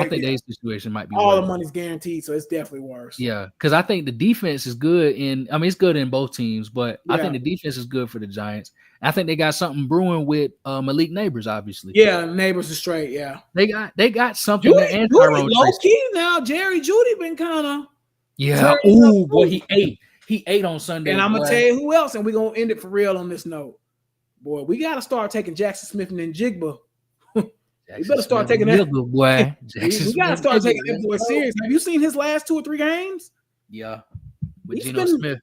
think their situation might be all worse. the money's guaranteed, so it's definitely worse. Yeah, because I think the defense is good it's good in both teams, but I think the defense is good for the Giants. I think they got something brewing with Malik Neighbors, obviously. Yeah, Neighbors is straight. Yeah, they got something. Low key now, Jerry Jeudy been kind of. Yeah. Ooh, boy, he ate on Sunday. And I'm gonna tell you who else, and we're gonna end it for real on this note. Boy, we gotta start taking Jackson Smith and Njigba. We better start taking that. Boy. We gotta start taking that boy serious. Have you seen his last 2 or 3 games? Yeah. With Geno Smith.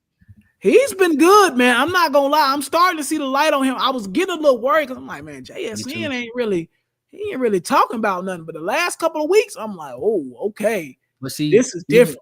He's been good, man. I'm not gonna lie. I'm starting to see the light on him. I was getting a little worried because I'm like, man, JSN ain't really talking about nothing. But the last couple of weeks, I'm like, oh, okay. But see, this is different.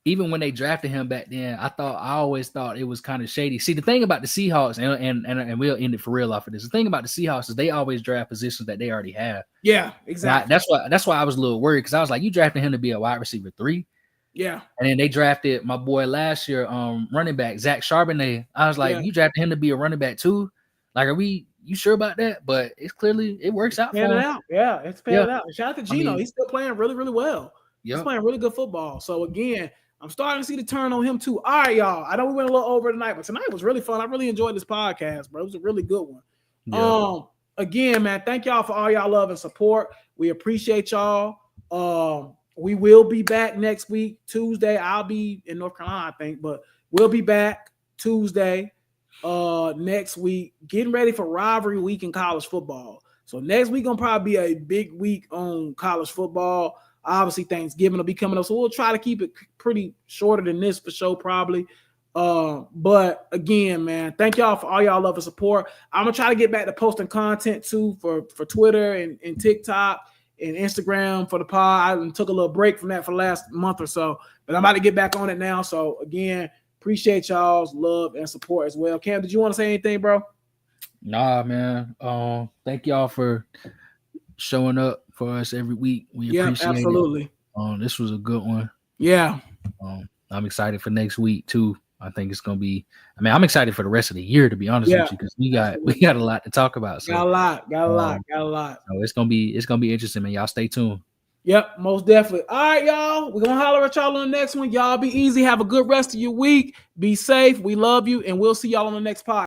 even when they drafted him back then, I always thought it was kind of shady. See, the thing about the Seahawks, and we'll end it for real off of this. The thing about the Seahawks is they always draft positions that they already have. Yeah, exactly. That's why I was a little worried, because I was like, you drafted him to be a wide receiver 3. Yeah. And then they drafted my boy last year, running back Zach Charbonnet. I was like, you drafted him to be a running back too? Like, you sure about that? But it's clearly it works out for him. Yeah, it's panning out. Shout out to Gino. He's still playing really, really well. He's playing really good football. So again, I'm starting to see the turn on him too. All right, y'all. I know we went a little over tonight, but tonight was really fun. I really enjoyed this podcast, bro. It was a really good one. Yeah. Again, man, thank y'all for all y'all love and support. We appreciate y'all. We will be back next week, Tuesday. I'll be in North Carolina, I think, but we'll be back Tuesday next week, getting ready for rivalry week in college football. So next week gonna probably be a big week on college football. Obviously, Thanksgiving will be coming up, so we'll try to keep it pretty shorter than this for sure, probably. But again, man, thank y'all for all y'all love and support. I'm gonna try to get back to posting content too for Twitter and TikTok and Instagram for the pod. I took a little break from that for the last month or so, but I'm about to get back on it now. So again, appreciate y'all's love and support as well. Cam, did you want to say anything, bro? Nah, man. Thank y'all for showing up for us every week. We appreciate absolutely. it. This was a good one. Yeah. I'm excited for next week too. I think it's gonna be. I mean, I'm excited for the rest of the year, to be honest with you, because we got a lot to talk about. So, got a lot. So it's gonna be interesting, man. Y'all stay tuned. Yep, most definitely. All right, y'all. We're gonna holler at y'all on the next one. Y'all be easy. Have a good rest of your week. Be safe. We love you, and we'll see y'all on the next podcast.